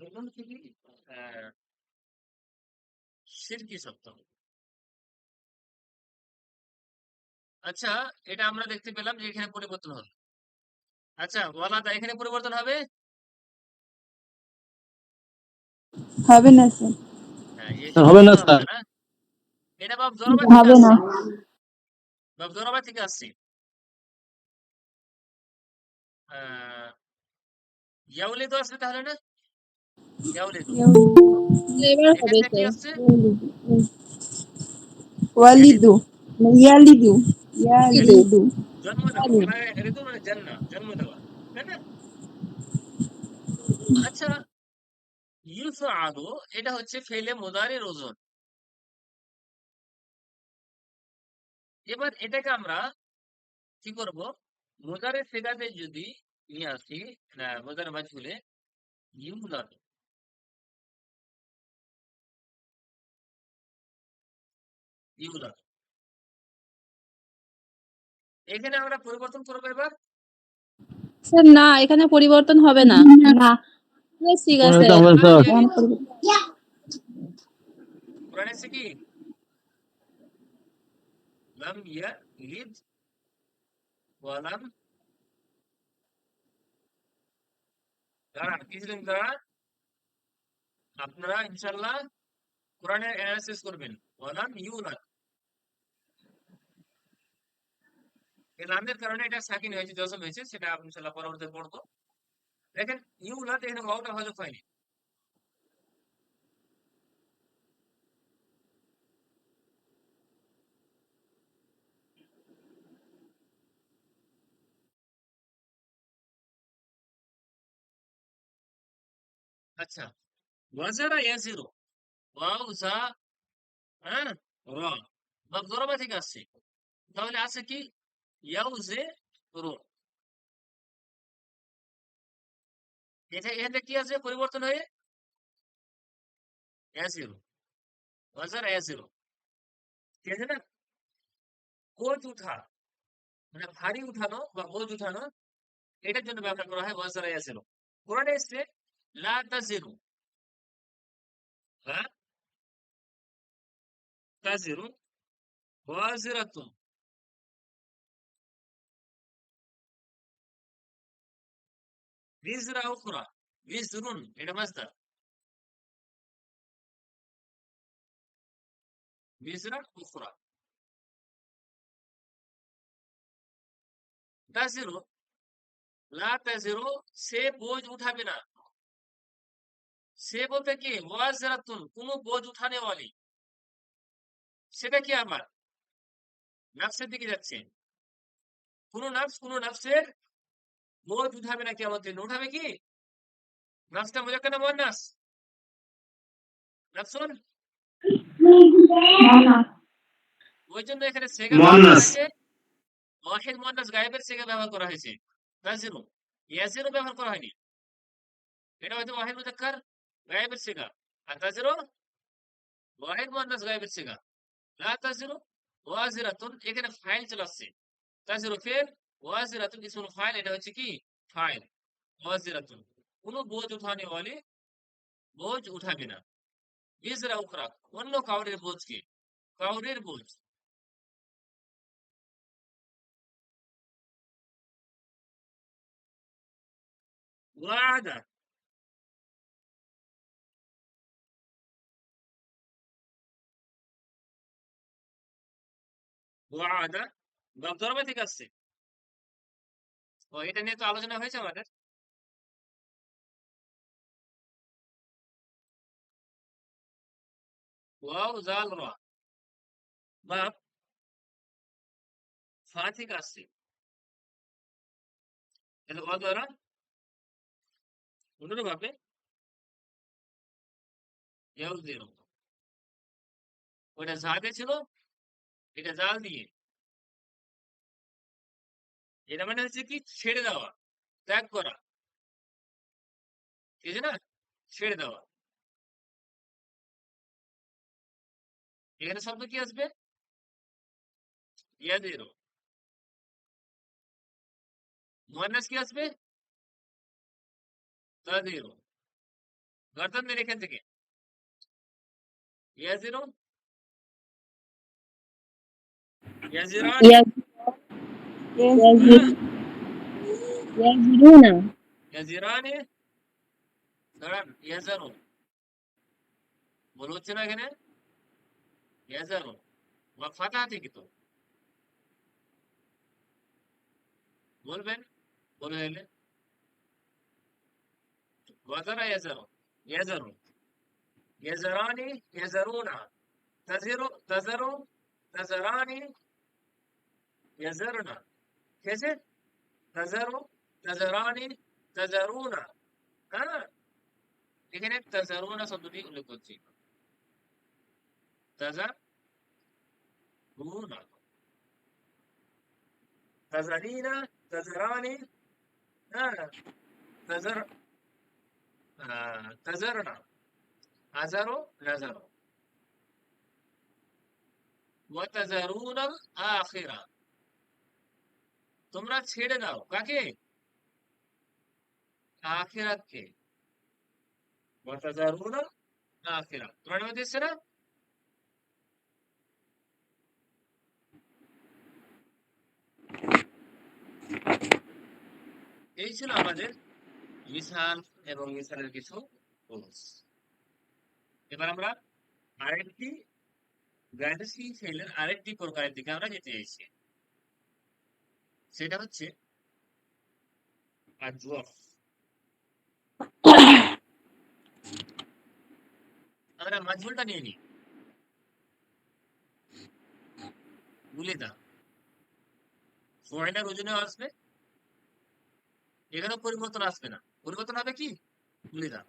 এগুলো থেকে শিরকি শব্দ। আচ্ছা, এটা আমরা দেখতে পেলাম যে এখানে পরিবর্তন হলো। আচ্ছা, ওয়ালাদা এখানে পরিবর্তন হবে? হবে না স্যার। হ্যাঁ, স্যার এখানে হবে না বলতে হবে স্যার। না, না? এটা বাপ জরবা থেকে হবে না। আসছে। বাপ জরবা থেকে আসছে। আহ ইয়াউলিদু আসবে তাহলে না? ইয়াউলিদু। এবার হবে এখানটা কি স্যার। আসছে? ইয়ালিদু। ওয়ালিদু ইয়ালিদু ইয়ালিদু। ইয়ালিদু। জন্ম দেওয়া। ইয়ালিদ। মানে ঋতু মানে জান্নাহ, জন্ম দেওয়া। তাই না? আচ্ছা, ইউফআলু এটা হচ্ছে ফেলে মুদারির ওজন। এবার এটাকে আমরা কি করব? মুদারের সিগাতে যদি নিয়ে আসি, মুদারের মাঝহুলে ইউলাদ, ইউলাদ। এখানে আমরা পরিবর্তন করবো এবার। স্যার না, এখানে পরিবর্তন হবে না। না ঠিক আছে পরিবর্তন স্যার। হবে লাম স্যার। ইয়ালিদ। এখানে কোরআনে আছে কি? লাম ইয়ালিদ ওয়ালাম, দাঁড়ান কিছুদিন দাঁড়ান, আপনারা ইনশাল্লাহ কোরআনের অ্যানালাইসিস করবেন। ওয়ালাম ইউলাদ, এই লামের কারণে এটা সাকিন হয়েছে, জজম হয়েছে, সেটা ইনশাল্লাহ পরবর্তীতে পড়বো। দেখেন ইউলাদ এখানে ওয়াওটা হযফ হয়নি। আচ্ছা, ওয়াজারা ইয়াজিরু, ওয়াও জা, হ্যাঁ, র, বাপ জরবা থেকে আসছে। তাহলে আছে কি? ইয়াউজে রু। এটা এখানে কি আছে পরিবর্তন হয়ে? ইয়াজিরু, ওয়াজারা ইয়াজিরু। ঠিক আছে না? বোঝ উঠা, মানে ভারী উঠানো বা বোঝ উঠানো, এটার জন্য ব্যবহার করা হয় ওয়াজারা ইয়াজিরু। কোরআনে এসছে লা তাজিরু, লা তাজিরু ওয়াজিরাতুন বিজরা উখরা। বিজরুন এটা মাসদার, বিজরা উখরা। তাজিরু, লা তাজিরু, সে বোঝ উঠাবে না। সে বলতে কি? ওয়াজিরাতুন, কোন বোঝ উঠানে ওয়ালি। সেটা কি? আমার নাফসের দিকে যাচ্ছে। কোন নাফস কোন নাফসের বোঝ উঠাবে না, কিয়ামতের দিন উঠাবে কি? নাফসটা মুজাক্কার না মুয়ান্নাস? নাফসুন। ওই জন্য এখানে সেগা ব্যবহার করা হয়েছে, ওয়াহিদ মুয়ান্নাস গায়েবের সেগা ব্যবহার করা হয়েছে। তাজিরু, ইয়াজিরু ব্যবহার করা হয়নি। এটা হয়তো ওয়াহিদ মুজাক্কার গায়েবের সেগা, আর তাজিরু ওয়াহিদ মুয়ান্নাস গায়েবের সেগা। লা তাজিরু ওয়াজিরাতুন, এখানে ফাইল চলে আসছে। তাজিরু ফের, ওয়াজিরাতুন ইসমুল ফাইল, এটা হচ্ছে কি? ফাইল। ওয়াজিরাতুন, কোন বোঝ উঠানে ওয়ালি বোঝ উঠাবে না। বিজরা উখরা, অন্য কাউরের বোঝকে, কাউরের বোঝ। ওয়াদা, ওয়াদা বাপ দরবা থেকে আসছে। ও, এটা নিয়ে তো আলোচনা হয়েছে আমাদের। ওয়াও জাল রা, বাপ ফা থেকে আসছে। তাহলে ওয়া দ্বারা অনুরূপভাবে ইয়াউ জিরো, ওইটা জাগে ছিল, এটা জাল দিয়ে। এটা মানে হচ্ছে কি? ছেড়ে দেওয়া, ত্যাগ করা, ঠিক আছে না? ছেড়ে দেওয়া। এখানে শব্দ কি আসবে? ইয়াজিরু। মুয়ান্নাস কি আসবে? তাজিরু। গর্দন মেরে এখান থেকে ইয়াজিরু, ইয়াজিরানি, ইয়া ইয়াজিদ হ্যাঁ, ইয়াজিদুনা ইয়াজিরানি, দাঁড়ান, ইয়াজারুন। বল হচ্ছে না এখানে? ইয়াজারুন। ফাতা থেকে তো বলবেন, বলে এলে গজারা ইয়াজারুন, ইয়াজারুন, ইয়াজারানি, ইয়াজারুনা, তাজিরু, তাজারু, তাজারানি, ইয়াজারুনা। ঠিক আছে? তাজারু, তাজারানি, তাজারুনা। হ্যাঁ, এখানে তাজারুনা শব্দটি উল্লেখ করছি। তাজারুনা, তাজারিনা, তাজারানি, হ্যাঁ, তাজার, তাজারনা, আজারো, নাজারো, ওয়াতাজারুনা আখিরা। তোমরা ছেড়ে দাও কাকে? আখিরাতকে। ওয়াতাজারুনা আখিরা। তোমার মধ্যে এসছে না? এই ছিল আমাদের মিসাল এবং মিসালের কিছু রুলস। এবার আমরা আরেকটি গাইডেন্সি ফেলের আরেকটি প্রকারের দিকে আমরা যেতে চাইছি, সেটা হচ্ছে আজওয়াফ। আমরা মাজহুলটা নিয়ে নিই। উলিদা ফয়লার ওজনে আসবে, এখানেও পরিবর্তন আসবে না। পরিবর্তন হবে কি? উলিদা,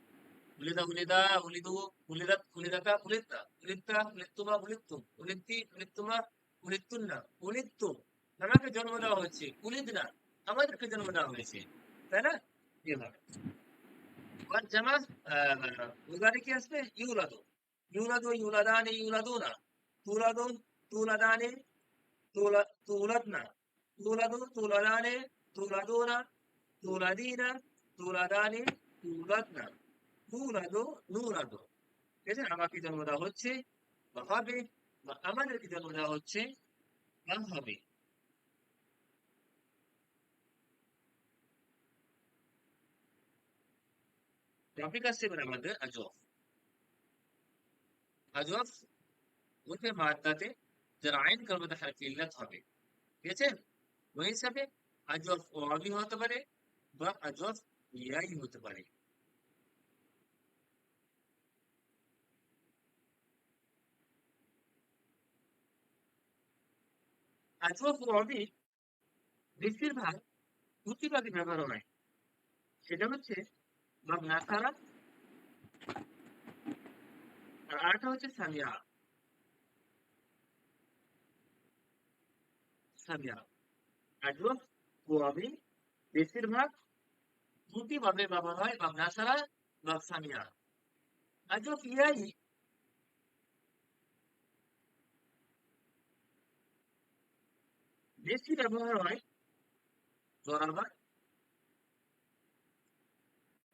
উলিদা, উলিদা, উলিদু, উলিদাত, উলিদাতা, উলিদতা, উলিদতা, উলিদতুমা, উলিদতুম, উলিদতি, উলিদতুমা, উলিদতুন্না, উলিদতুম। আমাকে জন্ম দেওয়া হয়েছে, উলিদনা, আমাদেরকে জন্ম দেওয়া হয়েছে, তাই না? এভাবে। আর জামা মুজারি কি আসবে? ইউলাদু, ইউলাদু, ইউলাদানি, ইউলাদুনা, তুলাদু, তুলাদানি, তুলাদনা, তুলাদু, তুলাদানি, তুলাদুনা, তুলাদিনা, তুলাদানি, তুলাদনা, তুলাদু, নুলাদু। ঠিক আছে? আমাকে জন্ম দেওয়া হচ্ছে বা হবে, বা আমাদেরকে জন্ম দেওয়া হচ্ছে বা হবে। টপিক আসছে এবার আমাদের আজওয়াফ। আজওয়াফ ওই মাত্রাতে যারা আইন কর্মতে হারফে ইল্লাত হবে, ঠিক আছে? ওই হিসাবে আজওয়াফ ওয়াবি হতে পারে বা আজওয়াফ ইয়াই হতে পারে। আজওয়াফ ওয়াবি বেশিরভাগ দুটি ভাগে ব্যবহার হয়, সেটা হচ্ছে বাব নাসারা আর আরেকটা হচ্ছে সামিয়া। সামিয়া আজওয়াফ ওয়াবি বেশিরভাগ দুটি ভাবে ব্যবহার হয়, বাব নাসারা বা সামিয়া। আজওয়াফ ইয়াই বেশি ব্যবহার হয় জরাবা,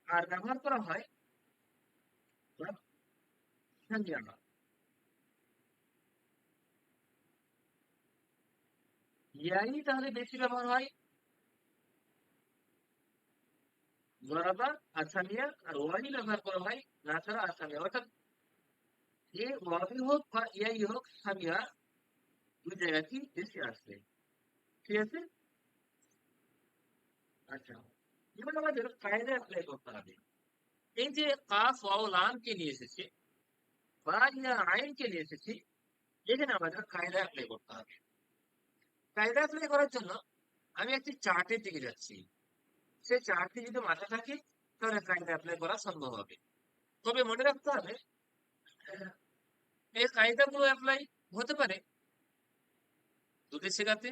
আর ব্যবহার করা হয় বাব সামিয়া। ইয়াই তাহলে বেশি ব্যবহার হয় জরাবা আর সামিয়া, আর ওয়াই ব্যবহার করা হয় নাসারা আর সামিয়া। অর্থাৎ এ ওয়াবি হোক বা ইয়াই হোক, সামিয়া দুই জায়গাতেই বেশি আসবে। ঠিক আছে? আচ্ছা, এবার আমাদের কায়দা অ্যাপ্লাই করতে হবে। এই যে কাফ ওয়াও লাম কে নিয়ে এসেছে বা ইয়া আইন কে নিয়ে এসেছি, এখানে আমাদের কায়দা অ্যাপ্লাই করতে হবে। কায়দা অ্যাপ্লাই করার জন্য আমি একটি চার্টের দিকে যাচ্ছি। সেই চার্টটি যদি মাথায় থাকে তাহলে কায়দা অ্যাপ্লাই করা সম্ভব হবে। তবে মনে রাখতে হবে এই কায়দাগুলো অ্যাপ্লাই হতে পারে দুটি শেখাতে,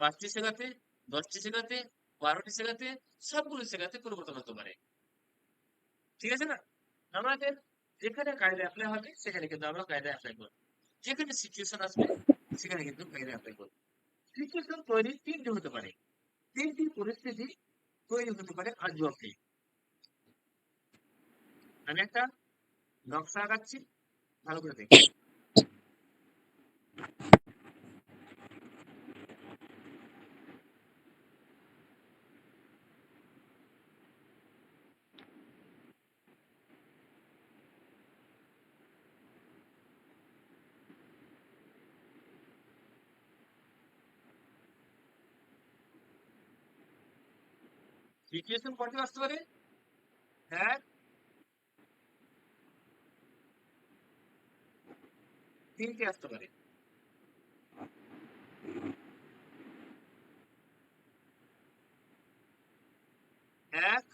5টি শেখাতে, 10টি শেখাতে, 12টি শেখাতে, সবগুলো শেখাতে পরিবর্তন হতে পারে। ঠিক আছে না? আমাদের যেখানে কায়দা অ্যাপ্লাই হবে সেখানে কিন্তু আমরা কায়দা অ্যাপ্লাই করব। যেখানে সিচুয়েশন আসবে সেখানে কিন্তু এখানে অ্যাপ্লাই করবে। সিচুয়েশন তৈরি তিনটি হতে পারে, তিনটি পরিস্থিতি তৈরি হতে পারে আজওয়াফে। আমি একটা নকশা আঁকাচ্ছি, ভালো করে দেখি। সিচুয়েশন কয়টি আসতে পারে? এক, তিনটি আসতে পারে। এক,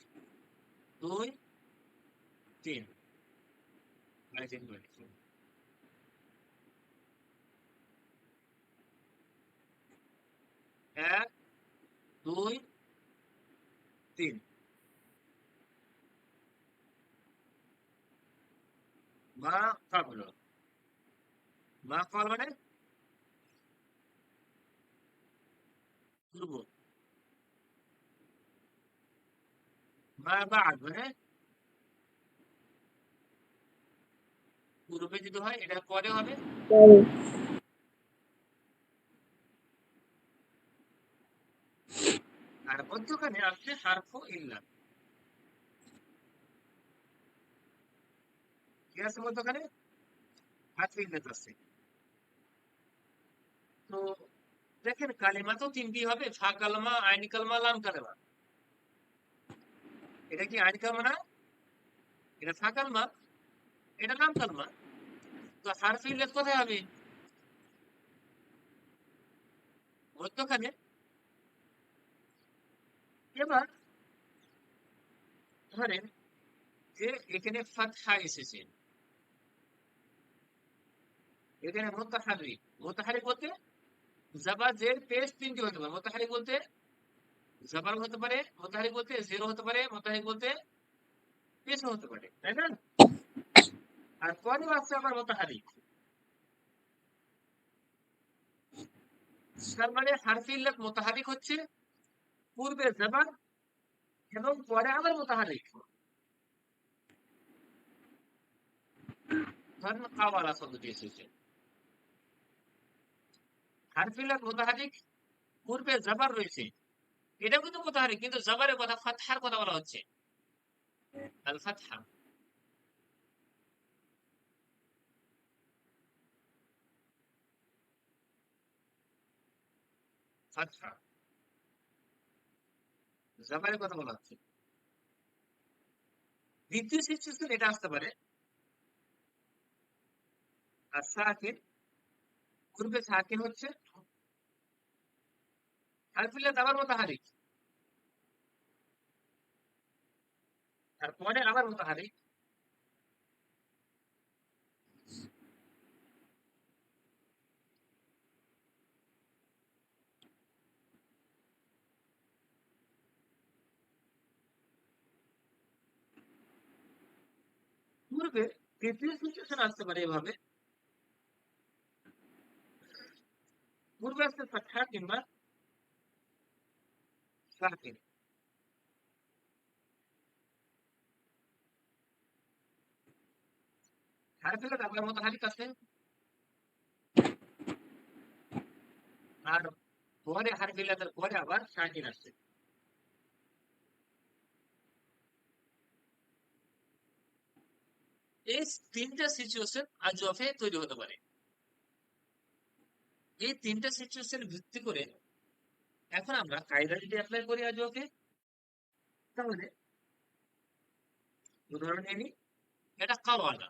দুই, তিন। আমি চেঞ্জ করে দিচ্ছি। এক, দুই, তিন। মা কাবল, মা কল মানে পূর্ব, মা বাদ মানে পূর্বে যদি হয় এটা পরে হবে। পরে। আর মধ্যখানে আসছে হারফ ইল্লা। কি আছে মধ্যখানে? হারফ ইল্লাত আছে। তো দেখেন কালিমা তো তিনটি হবে, ফা কালমা, আইন কালমা, লাম কালমা। এটা কি আইন কালমা না? এটা ফা কালমা, এটা লাম কালমা। তো হারফ ইল্লাত কোথায় হবে? মধ্যখানে। এবার ধরেন যে এখানে ফাতহা এসেছে, এখানে মুতাহারিক। মুতাহারিক বলতে জাবা জের পেশ তিনটি হতে পারে। মুতাহারিক বলতে জাবার হতে পারে, মুতাহারিক বলতে জিরো হতে পারে, মুতাহারিক বলতে পেশ হতে পারে, তাই না? আর পরে আসছে আবার মুতাহারিক। তার মানে হারফে ইল্লাত মুতাহারিক হচ্ছে পূর্বে জাবার এবং পরে আবার মুতাহারিক। ধরেন কাওয়ালা শব্দটি এসেছে, হারফে ইল্লাত মুতাহারিক, পূর্বে জাবার রয়েছে, এটা কিন্তু মুতাহারিক, কিন্তু জাবারের কথা, ফাতহার কথা বলা হচ্ছে, আল ফাতহা। ফাতহা জাবারের কথা বলা হচ্ছে। দ্বিতীয় সিচুয়েশন এটা আসতে পারে আর সাকিন, পূর্বে সাকিন হচ্ছে হারফে ইল্লাত আবার মুতাহারিক, আর পরে আবার মুতাহারিক। পূর্বে তৃতীয় সিচুয়েশন আসতে পারে এভাবে, পূর্বে আসতে ফাতহা কিংবা সাকিন। হারফে ইল্লাত আবার মুতাহারিক আছে, আর পরে হারফে ইল্লাতের পরে আবার সাকিন আসছে। এই তিনটা সিচুয়েশন আজওয়াফে তৈরি হতে পারে। এই তিনটা সিচুয়েশন ভিত্তি করে এখন আমরা কায়দা যদি অ্যাপ্লাই করি আজওয়াফে, তাহলে উদাহরণ নিয়ে নিই। এটা কাওয়ালা,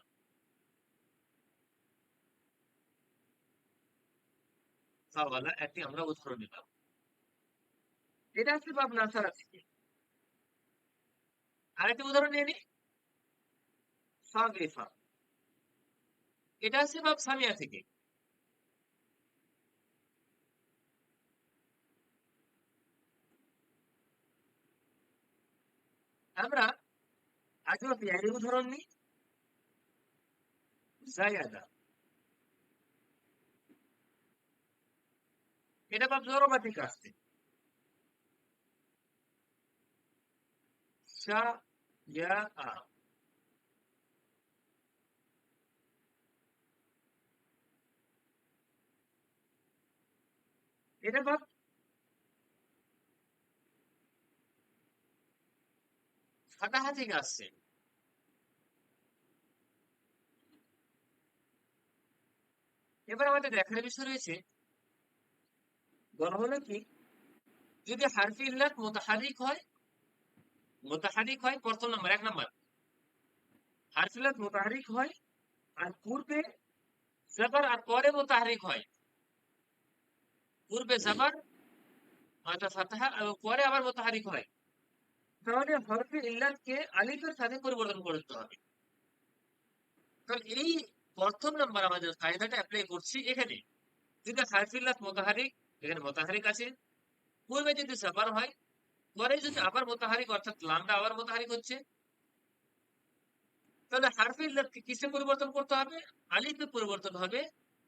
কাওয়ালা একটি আমরা উদাহরণ নিলাম। এটা আসছে বাব নাসারা থেকে। আরেকটি উদাহরণ নিয়ে নিই, সাগরিফা। এটা আসছে বাব সামিয়া থেকে। আমরা আজওয়াফে এর উদাহরণ নিই, জায়াদা। এটা বা জড়বা থেকে আসছে। শা ইয়া আ। এটা বা ফাতাহা থেকে আসছে। এবার আমাদের দেখার বিষয় রয়েছে, বলা হলো কি, যদি হারফি ইল্লাত মুতাহারিক হয় প্রথম নাম্বার, 1 নাম্বার হারফি ইল্লাত মুতাহারিক হয় আর পূর্বে জবর আর পরে মুতাহারিক হয়, পূর্বে জবর অর্থাৎ ফাতাহা এবং পরে আবার মুতাহারিক হয়, তাহলে হরফে ইল্লাতকে আলিফের সাথে পরিবর্তন করতে হবে। কারণ এই প্রথম নাম্বার আমাদের কায়দাটা অ্যাপ্লাই করছি এখানে। যদি হারফি ইল্লাত মুতাহারিক, এখানে মুতাহারিক আছে, পূর্বে যদি জবর হয়, পরে যদি আবার মুতাহারিক অর্থাৎ লামটা আবার মুতাহারিক হচ্ছে, তাহলে হারফে ইল্লাতকে কিসে পরিবর্তন করতে হবে? আলিফে পরিবর্তন হবে।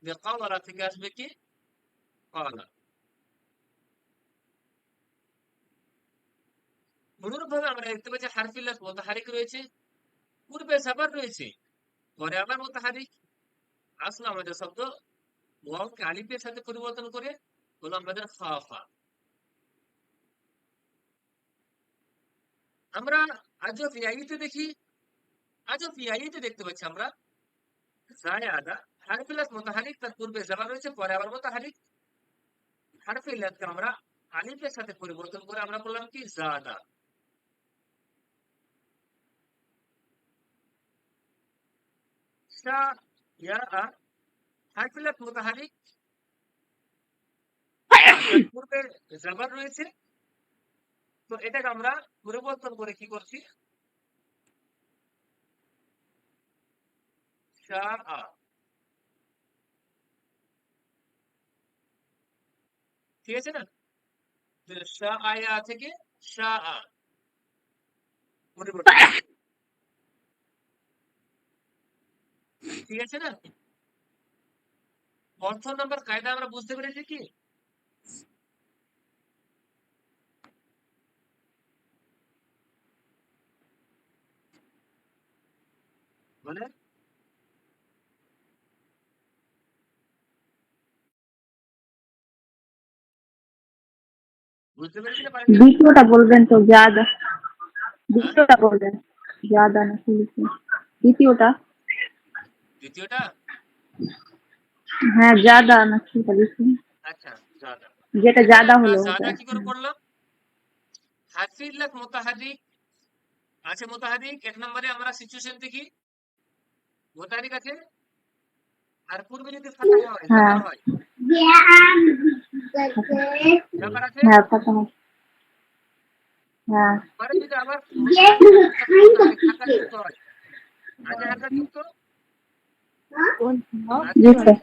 যে কাওয়ালা থেকে আসবে কি কাওয়ালা। অনুরূপভাবে আমরা দেখতে পাচ্ছি হারফে ইল্লাত মুতাহারিক রয়েছে, পূর্বে জবর রয়েছে, পরে আবার মুতাহারিক। আসলে আমাদের শব্দ ওয়াওকে আলিফের সাথে পরিবর্তন করে হলো আমাদের খাফা। আমরা আজব ইয়াইতে দেখি, আজব ইয়াইতে দেখতে পাচ্ছি আমরা জায়াদা হারফে ইল্লাত মুতাহারিক, তার পূর্বে জবর রয়েছে, পরে আবার মুতাহারিক। হারফে ইল্লাতকে আমরা আলিফের সাথে পরিবর্তন করে আমরা বললাম কি জাদা। শা ইয়া আ হারফে ইল্লাত মুতাহারিক, তার পূর্বে জবর রয়েছে, তো এটাকে আমরা পরিবর্তন করে কি করছি শা আ। ঠিক আছে না? তো শা আয়া থেকে শা আ পরিবর্তন, ঠিক আছে না? প্রথম নাম্বার কায়দা আমরা বুঝতে পেরেছি কি? মানে বুঝতে পেরেছি না পারেন? দ্বিতীয়টা বলবেন তো জাদা, হ্যাঁ, দ্বিতীয়টা বলবেন। জাদা না কি লিখি? দ্বিতীয়টা। দ্বিতীয়টা। হ্যাঁ জাদা না কি লিখি? আচ্ছা, জাদা। যেটা এবার জাদা আমরা হলো ওটা। জাদা কি করে করলাম? হারফে ইল্লাত মুতাহারিক আছে, মুতাহারিক 1 নম্বরে আমরা সিচুয়েশন দেখি, মুতাহারিক আছে আর পূর্বে যদি ফাতাহা হয়, হ্যাঁ জবর হয়, জবর আছে, হ্যাঁ ফাতাহ। হ্যাঁ পরে যদি আবার মুতাহারিক অর্থাৎ মুতাহারিক হারকাতযুক্ত হয়, আছে হারকাতযুক্ত, আছে। জি স্যার।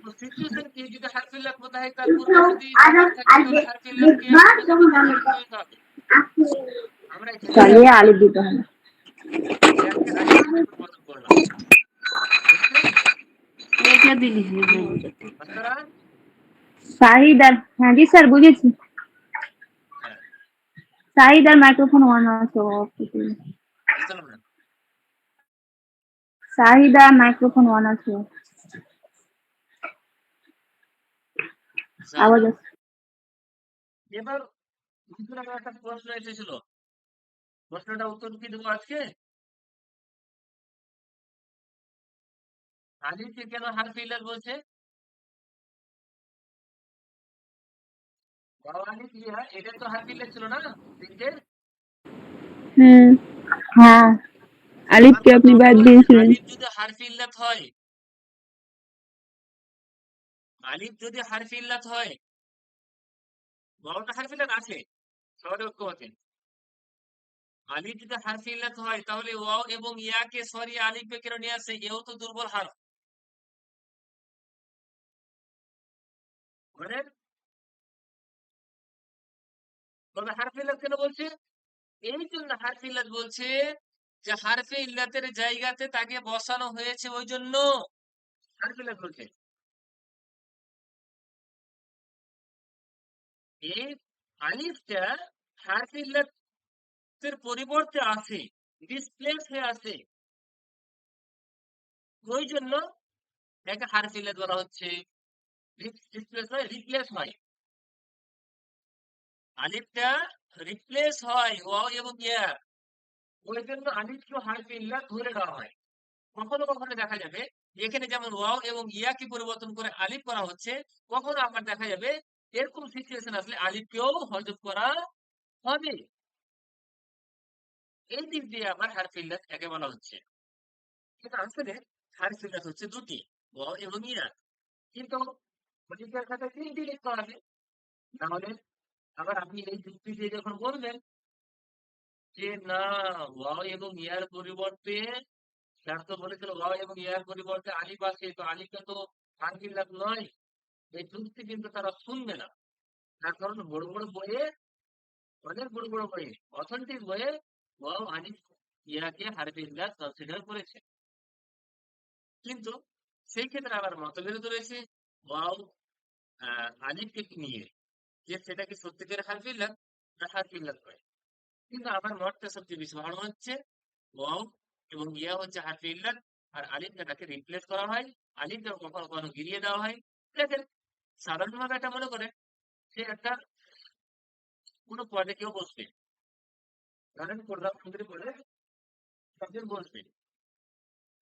তো সিচুয়েশন কি, যদি হারফে ইল্লাত মুতাহারিক তার পূর্বে যদি জবর থাকে, তাহলে হারফে ইল্লাতকে আলিফের সাথে পরিবর্তন করে দিতে হবে। আমরা এখানে চালিয়ে আলিফ দিতে হবে। ইয়াকে আলিফের সাথে পরিবর্তন করলাম, বুঝছেন বাচ্চারা? শাহিদার, হ্যাঁ জি স্যার বুঝেছি। হ্যাঁ, শাহিদার মাইক্রোফোন অন আছে। বুঝতে পারলাম না। শাহিদা মাইক্রোফোন অন আছে, জাদা। আওয়াজ আছে। এবার নতুন আমার একটা প্রশ্ন এসেছিল, প্রশ্নটা উত্তর কি দেবো আজকে? আলিফকে কেন হারফে ইল্লাত বলছে? বড় আলিফ ইয়া, এটা তো হারফে ইল্লাত ছিল না তিনটে? হুম, হ্যাঁ আমার আলিফকে কথা আপনি বাদ হলো, দিয়েছিলেন। আলিফ যদি হারফে ইল্লাত হয়, আলিফ যদি হারফে ইল্লাত হয়, বড়টা হারফে ইল্লাত আছে, সবাই ঐক্য আছে। আলিফ যদি হারফে ইল্লাত হয়, তাহলে ওয়াও এবং ইয়াকে সরিয়ে আলিফকে কেন নিয়ে আসছে? এও তো দুর্বল হারফ, মানে তবে হারফে ইল্লাত কেন বলছে? এই জন্য হারফে ইল্লাত বলছে যে হারফে ইল্লাতের জায়গাতে তাকে বসানো হয়েছে, ওই জন্য হারফে ইল্লাত বলছে। এই আলিফটা হারফ ইল্লাতের পরিবর্তে আছে, ডিসপ্লেস হয়ে আছে, ওই জন্য একে হারফ ইল্লাত বলা হচ্ছে। ডিসপ্লেস হয়, রিপ্লেস হয়, আলিফটা রিপ্লেস হয় ওয়াও এবং ইয়া, ওই জন্য আলিফকে হারফ ইল্লাত ধরে দেওয়া হয়। কখনো কখনো দেখা যাবে এখানে যেমন ওয়াও এবং ইয়াকে পরিবর্তন করে আলিফ করা হচ্ছে, কখনো আবার দেখা যাবে এরকম সিচুয়েশন আসলে আলিফকেও হযফ করা হবে। এই দিক দিয়ে আবার হারফ ইল্লাত একে বলা হচ্ছে। কিন্তু আসলে হারফ ইল্লাত হচ্ছে দুটি, ওয়াও এবং ইয়া। কিন্তু পরীক্ষার খাতায় তিনটি লিখতে হবে। তাহলে আবার আপনি এই যুক্তি দিয়ে যখন বলবেন যে না, ওয়াও এবং ইয়ার পরিবর্তে, স্যার তো বলেছিল ওয়াও এবং ইয়ার পরিবর্তে আলিফ আছে, তো আলিফটা তো হারফ ইল্লাত নয়, এই যুক্তি কিন্তু তারা শুনবে না। তার কারণ বড় বড় বইয়ে, অনেক বড় বড় বইয়ে, অথেন্টিক বইয়ে ওয়াও আলিফ ইয়াকে হারফ ইল্লাত কনসিডার করেছে। কিন্তু সেই ক্ষেত্রে আবার মতবিরোধ রয়েছে ওয়াও আলিফকে নিয়ে, যে সেটা কি সত্যিকার হারফ ইল্লাত না হারফ ইল্লাত নয়। কিন্তু আমার মতটা সবচেয়ে বেশি ভালো হচ্ছে ওয়াও এবং ইয়া হচ্ছে হারফ ইল্লাত, আর আলিফটা তাকে রিপ্লেস করা হয়, আলিফটা কখনো কখনো গিরিয়ে দেওয়া হয়। দেখেন, সাধারণভাবে এটা মনে করে সে একটা কোনো পদে কেউ বসবে, ধরেন প্রধানমন্ত্রী পদে একজন বসবে,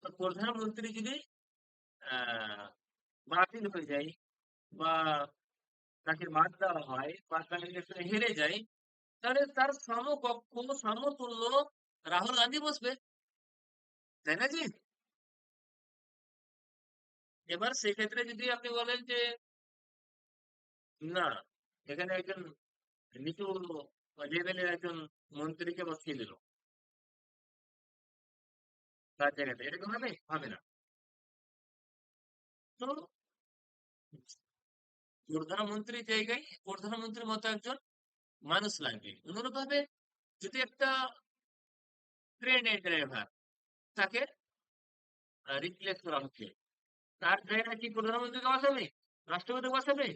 তো প্রধানমন্ত্রী যদি বাতিল হয়ে যায় বা তাকে বাদ দেওয়া হয় বা তার ইলেকশনে হেরে যায়, তাহলে তার সমকক্ষ সমতুল্য রাহুল গান্ধী বসবে, তাই না জি? এবার সেক্ষেত্রে যদি আপনি বলেন যে না, এখানে একজন নিচু লেভেলের একজন মন্ত্রীকে বসিয়ে দিল তার জায়গাতে, এরকম হবে? হবে না। তো প্রধানমন্ত্রীর জায়গায় প্রধানমন্ত্রীর মতো একজন মানুষ লাগবে। অনুরূপভাবে যদি একটা ট্রেনের ড্রাইভার, তাকে রিপ্লেস করা হচ্ছে, তার জায়গায় কি প্রধানমন্ত্রীকে বসাবে, রাষ্ট্রপতি বসাবে?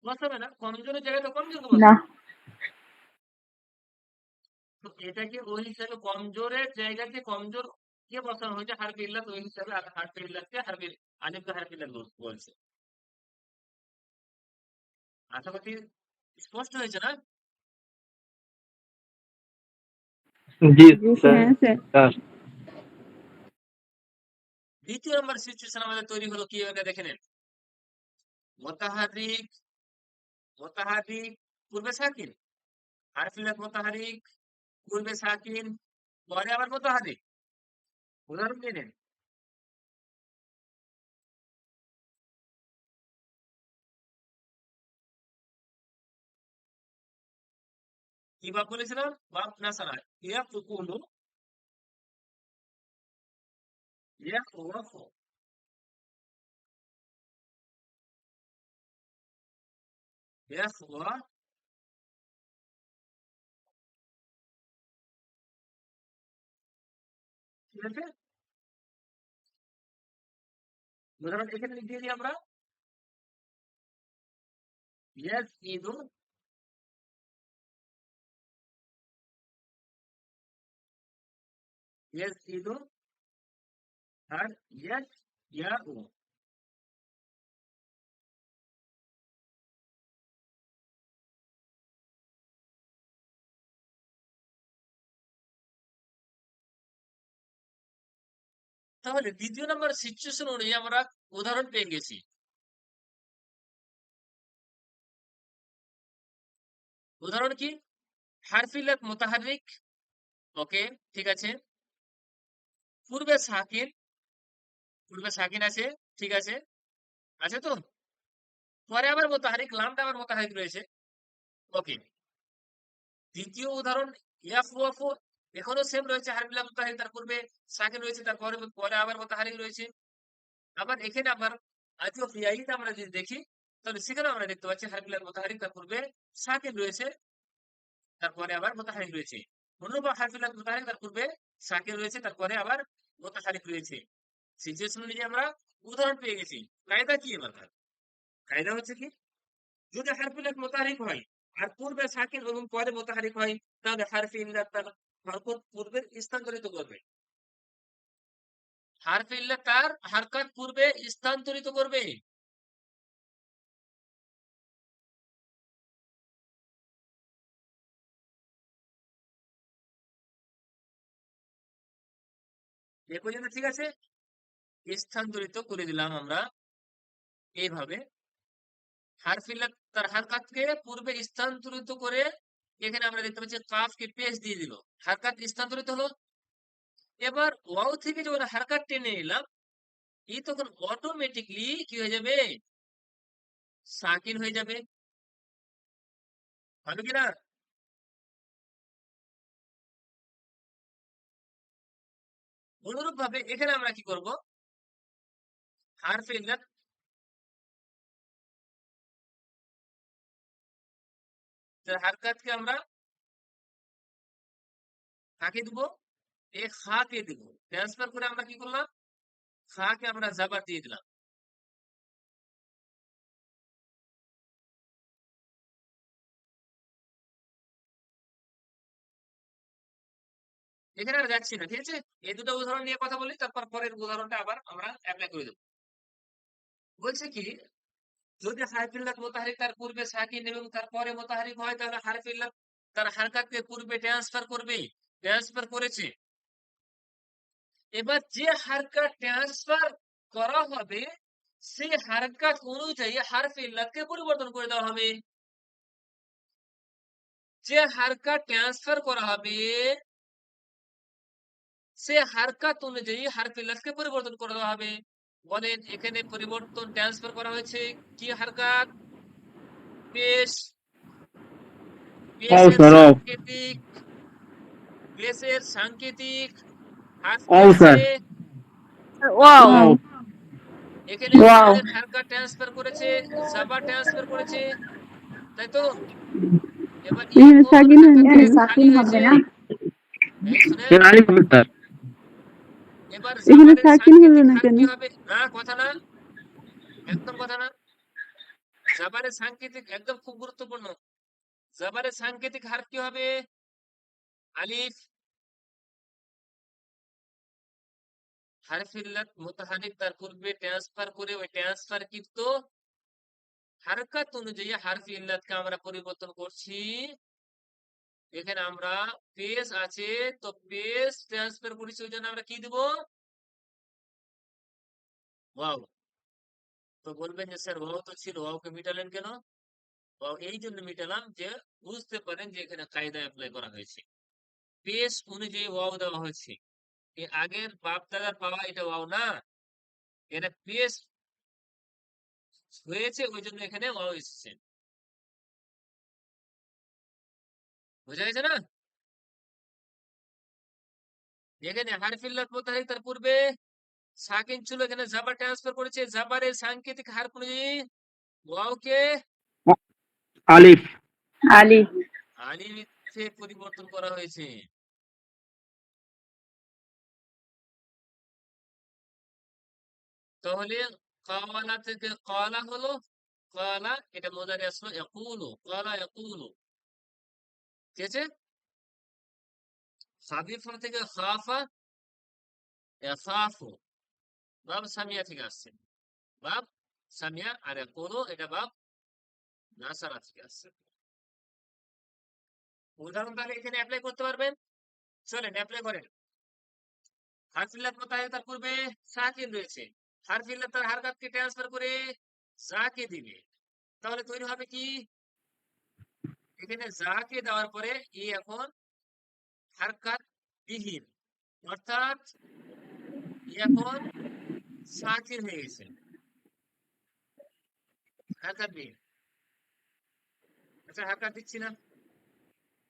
বসাবে না, কমজোরের জায়গায় তো কমজোরকে না। বসাবে। তো এটাকে ওই হিসাবে কমজোরের জায়গাতে কমজোর কে বসানো হয়েছে হারফে ইল্লাত, ওই হিসাবে হারফে ইল্লাতকে হারফে আলিফকে হারফে ইল্লাত বলছে। আশা করি স্পষ্ট হয়েছে না? জি জি স্যার। হ্যাঁ স্যার। দ্বিতীয় নম্বর সিচুয়েশন আমাদের তৈরি হলো কি, এটা দেখে নেন। মোতাহারিক, মোতাহারিক পূর্বে সাকিন, হারফে ইল্লাত মোতাহারিক, পূর্বে সাকিন, পরে আবার মোতাহারিক। উদাহরণ দিয়ে নেন। কি বাপ বলেছিলাম? বাপ না সারা, ইয়া ফুকুলু, ইয়া ওয়াফু, ইয়া ওয়া, ঠিক আছে? উদাহরণ এখানে লিখে দিই আমরা, ইয়াস ইদু, ইয়াস ইদু, আর ইয়াস ইয়া ও। তাহলে দ্বিতীয় নম্বর সিচুয়েশন অনুযায়ী আমরা উদাহরণ পেয়ে গেছি। উদাহরণ কি? হারফিলাত মুতাহারিক, ওকে, ঠিক আছে। পূর্বে সাকিন, পূর্বে সাকিন আছে, ঠিক আছে, আছে তো। পরে আবার মুতাহারিক, লামটা আবার মুতাহারিক রয়েছে, ওকে। দ্বিতীয় উদাহরণ ইয়াফওয়াফু, এখনো সেম রয়েছে, হারফিলাত মুতাহারিক, তার পূর্বে সাকিন রয়েছে, তার পরে পরে আবার মুতাহারিক রয়েছে। আবার এখানে আবার আতিফ ইয়াইতে আমরা যদি দেখি, তাহলে সেখানে আমরা দেখতে পাচ্ছি হারফিলাত মুতাহারিক, তার পূর্বে সাকিন রয়েছে, তারপরে আবার মুতাহারিক রয়েছে। অনুরূপ হারফিলাত মুতাহারিক, তার পূর্বে সাকিন রয়েছে, তারপরে আবার মুতাহারিক রয়েছে। সিচুয়েশন অনুযায়ী আমরা উদাহরণ পেয়ে গেছি। কায়দা কি এবার? কায়দা হচ্ছে কি, যদি হারফ ইল্লাত মুতাহারিক হয় আর পূর্বে সাকিন এবং পরে মুতাহারিক হয়, তাহলে হারফে ইল্লাত তার হরকত পূর্বে স্থানান্তরিত করবে। হারফে ইল্লাত তার হারকাত পূর্বে স্থানান্তরিত করবে। এ পর্যন্ত ঠিক আছে? স্থানান্তরিত করে দিলাম আমরা এইভাবে। হারফ ইল্লাত তার হারকাতকে পূর্বে স্থানান্তরিত করে এখানে আমরা দেখতে পাচ্ছি কাফকে পেশ দিয়ে দিল, হারকাত স্থানান্তরিত হলো। এবার ওয়াও থেকে যখন হারকাত টেনে নিলাম, ই তখন অটোমেটিকলি কি হয়ে যাবে? সাকিন হয়ে যাবে। হবে কিনা? অনুরূপ ভাবে এখানে আমরা কি করব? হারফে ইল্লাত তার হারকাতকে আমরা কাকে দিব? এ খাকে দিব। ট্রান্সফার করে আমরা কি করলাম? খাকে আমরা জাবার দিয়ে দিলাম। এখানে আর যাচ্ছি না, ঠিক আছে? এই দুটো উদাহরণ নিয়ে কথা বলি, তারপর পরের উদাহরণটা আবার আমরা অ্যাপ্লাই করে দেব। বলছে কি, যদি হারফ ইল্লাত মুতাহারিক তার পূর্বে সাকিন এবং তার পরে মুতাহারিক হয়, তাহলে হারফ ইল্লাত তার হারকাতকে পূর্বে ট্রান্সফার করবে। ট্রান্সফার করেছে। এবার যে হারকাত ট্রান্সফার করা হবে সেই হারকাত অনুযায়ী হারফে ইল্লাতকে পরিবর্তন করে দেওয়া হবে। যে হারকাত ট্রান্সফার করা হবে সে হারকাত অনুযায়ী হারফে ইল্লাতকে পরিবর্তন করে দেওয়া হবে। বলেন এখানে পরিবর্তন ট্রান্সফার করা হয়েছে কি হারকাত? পেশ। All পেশের sir, all. সাংকেতিক, পেশের সাংকেতিক হারফ কি All হয়েছে? sir. ওয়াও। All. এখানে ওয়াও ওয়াওয়ের হারকাত ট্রান্সফার করেছে, জাবার ট্রান্সফার করেছে, তাই তো? এবার ই এখানে কোন সাকিন হারকাত এখানে থেকে খালি সাকিন হবে হয়েছে? না, এই শুনেন, Sir, Ali Sir. এবার এখানে জাবারের সাকিন হলো সাংকেতিক না হার কেন? কি হবে? না, কথা না, একদম কথা না। জাবারের সাংকেতিক একদম খুব গুরুত্বপূর্ণ। জাবারের সাংকেতিক হার কি হবে? আলিফ। হারফে ইল্লাত মুতাহারিক তার পূর্বে ট্রান্সফার করে ওই ট্রান্সফারকৃত হারকাত অনুযায়ী হারফে ইল্লাতকে আমরা পরিবর্তন করছি। এখানে আমরা পেশ আছে, তো পেশ ট্রান্সফার করেছি, ওই জন্য আমরা কি দিব? ওয়াও। তো বলবেন যে স্যার ওয়াও তো ছিল, ওয়াওকে মিটালেন কেন? ওয়াও এই জন্য মিটালাম যে বুঝতে পারেন যে এখানে কায়দা অ্যাপ্লাই করা হয়েছে। পেশ অনুযায়ী ওয়াও দেওয়া হয়েছে। এর আগের বাপ দাদার পাওয়া এটা ওয়াও না, এটা পেশ হয়েছে, ওই জন্য এখানে ওয়াও এসেছে। বোঝা গেছে না? এখানে হারফে ইল্লাত মুতাহারিক তার পূর্বে সাকিন ছিল, এখানে জাবার ট্রান্সফার করেছে, জাবারের সাংকেতিক হারফ অনুযায়ী ওয়াওকে Alif. আলিফ আলিফে পরিবর্তন করা হয়েছে। তাহলে কাওয়ালা থেকে কালা হলো, কালা এটা মুদারি আসলো ইয়াকুলু, কালা ইয়াকুলু, ঠিক আছে? খাফিফা থেকে খাফা ইয়াখাফু, বাব সামিয়া থেকে আসছে, বাব সামিয়া, আর ইয়াকুলু এটা বাব নাসারা থেকে আসছে। উদাহরণ তাহলে এখানে অ্যাপ্লাই করতে পারবেন। চলেন অ্যাপ্লাই করেন। হারফ ইল্লাত মুতাহারিক তার পূর্বে সাকিন রয়েছে, হারফ ইল্লাত তার হারকাতকে ট্রান্সফার করে জাকে দিবে, তাহলে তৈরি হবে কি? এখানে জাকে দেওয়ার পরে ই এখন হারকাত বিহীন, অর্থাৎ ই এখন সাকিন হয়ে গেছে, হারকাত বিহীন। আচ্ছা হারকাত দিচ্ছি না,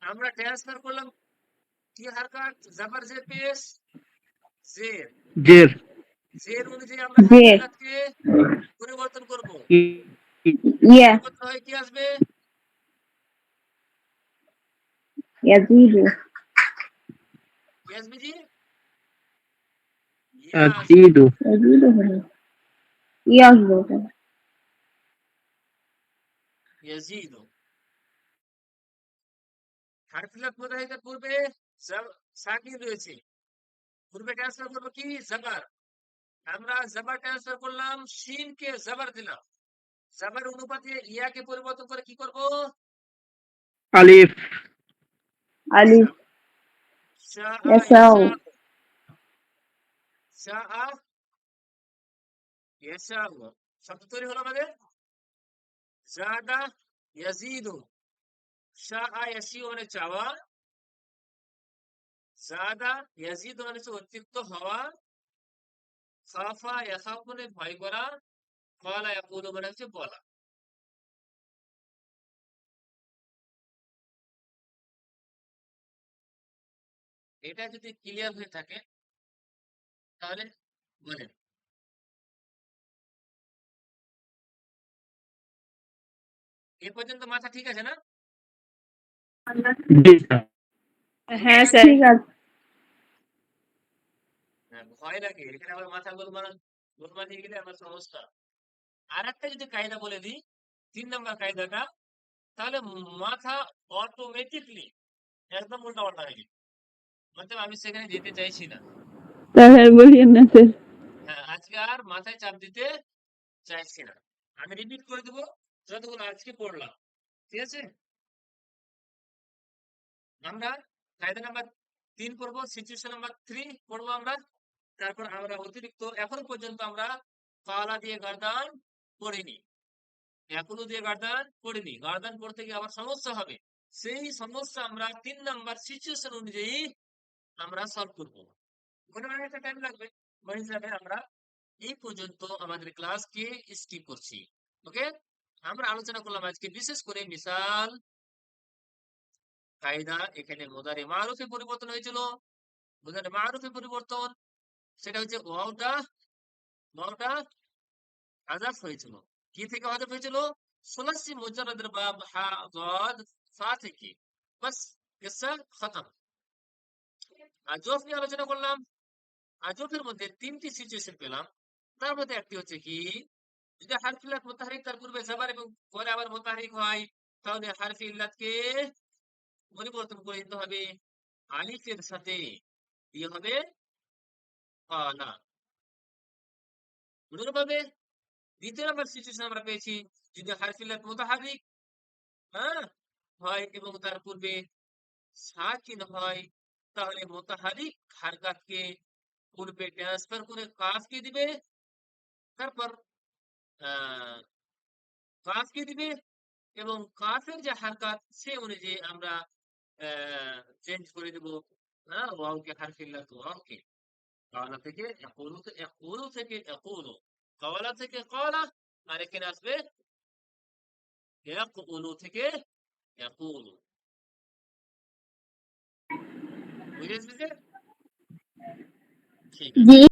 আমরা ট্রান্সফার করলাম কি হারকাত? জাবার জে পেশ জের, Jer. জের অনুযায়ী আমরা হারফ জের ইল্লাতকে পরিবর্তন করব। ইয়া পরিবর্তন হয় কি আসবে? ইয়াজিদু কি আসবে জি? ইয়া আসবে। Azidu. ইয়াজিদু হলো ইয়া আসবে ওটা। ইয়াজিদু। হারফিলাত মুতাহারিকার পূর্বে সাকিন রয়েছে, পূর্বে ট্রান্সফার করবো কি জাবার। আমরা জাবার ট্রান্সফার করলাম, শিনকে জাবার দিলাম, জাবার অনুপাতে ইয়াকে পরিবর্তন করে কি করব? আলিফ, আলিফ, শাআ ইয়াশাউ, ইয়াশাউ, শাআ ইয়াশাউ। শব্দ তৈরি হলো আমাদের। জাদা ইয়াজিদু, শাআ ইয়াশিউ মানে চাওয়া, জাদা ইয়াজিদু মানে হচ্ছে অতিরিক্ত হওয়া, খাফা ইয়াখাফু মানে ভয় করা, ক্বালা ইয়াকুলু মানে হচ্ছে বলা। এটা যদি ক্লিয়ার হয়ে থাকে তাহলে বলেন। এ পর্যন্ত মাথা ঠিক আছে না? জি স্যার। হ্যাঁ স্যার। ঠিক আছে। হ্যাঁ, ভয় লাগে এখানে আবার মাথা গোলমাল হয়ে গেলে আমার সমস্যা। আর একটা যদি কায়দা বলে দিই, 3 নম্বর কায়দাটা, তাহলে মাথা অটোমেটিকলি একদম উল্টা পাল্টা হয়ে যাবে। मतलब আমি সেখানে যেতে চাইছি না। স্যার বলিয়েন না স্যার। হ্যাঁ, আজকে আর মাথায় চাপ দিতে চাইছি না। আমি রিপিট করে দেবো যতগুলো আজকে পড়লাম, ঠিক আছে? আমরা কায়দা নাম্বার 3 পড়বো, সিচুয়েশন নাম্বার 3 পড়বো আমরা। তারপর আমরা অতিরিক্ত এখন পর্যন্ত আমরা কালা দিয়ে গার্দান পড়িনি, এখনো দিয়ে গার্দান পড়িনি। গার্দান পড়তে গিয়ে আবার সমস্যা হবে, সেই সমস্যা আমরা 3 নাম্বার সিচুয়েশন অনুযায়ী আমরা সলভ করবো। ওখানে অনেকটা টাইম লাগবে। ওই হিসাবে আমরা এই পর্যন্ত আমাদের ক্লাসকে স্কিপ করছি। ওকে, আমরা আলোচনা করলাম আজকে বিশেষ করে মিসাল, কায়দা। এখানে মুদারি মারুফে পরিবর্তন হয়েছিল, মুদারি মারুফে পরিবর্তন, সেটা হচ্ছে ওয়াওটা হাযাফ হয়েছিল। কি থেকে হাযাফ হয়েছিল? সুলাসি মুজাররাদের বাব হা দাদ ফা থেকে। বাস, কিসসা খতম। আজফ নিয়ে আলোচনা করলাম। আজফের মধ্যে 3টি সিচুয়েশন পেলাম। তার মধ্যে একটি হচ্ছে কি, যদি হারফ ইল্লাত মুতাহারিক তার পূর্বে জাবার এবং পরে আবার মুতাহারিক হয়, তাহলে হারফ ইল্লাতকে পরিবর্তন করে দিতে হবে আলিফের সাথে, দিয়ে হবে কালা। অনুরূপভাবে দ্বিতীয় নম্বর সিচুয়েশন আমরা পেয়েছি, যদি হারফ ইল্লাত মুতাহারিক হ্যাঁ হয় এবং তার পূর্বে সাকিন হয়, তাহলে মুতাহারিক হারকাতকে পূর্বে ট্রান্সফার করে কাফকে দিবে, তারপর আহ কাফকে দিবে এবং কাফের যে হারকাত সে অনুযায়ী আমরা চেঞ্জ করে দেব। হ্যাঁ, ওয়াওকে হারফ ইল্লাত ওয়াওকে, কাওলা থেকে ইয়াকুলু থেকে ইয়াকুলু, কাওলা থেকে কালা, আর এখানে আসবে ইয়াকুলু থেকে ইয়াকুলু। বুঝেছেন? ঠিক আছে। জি।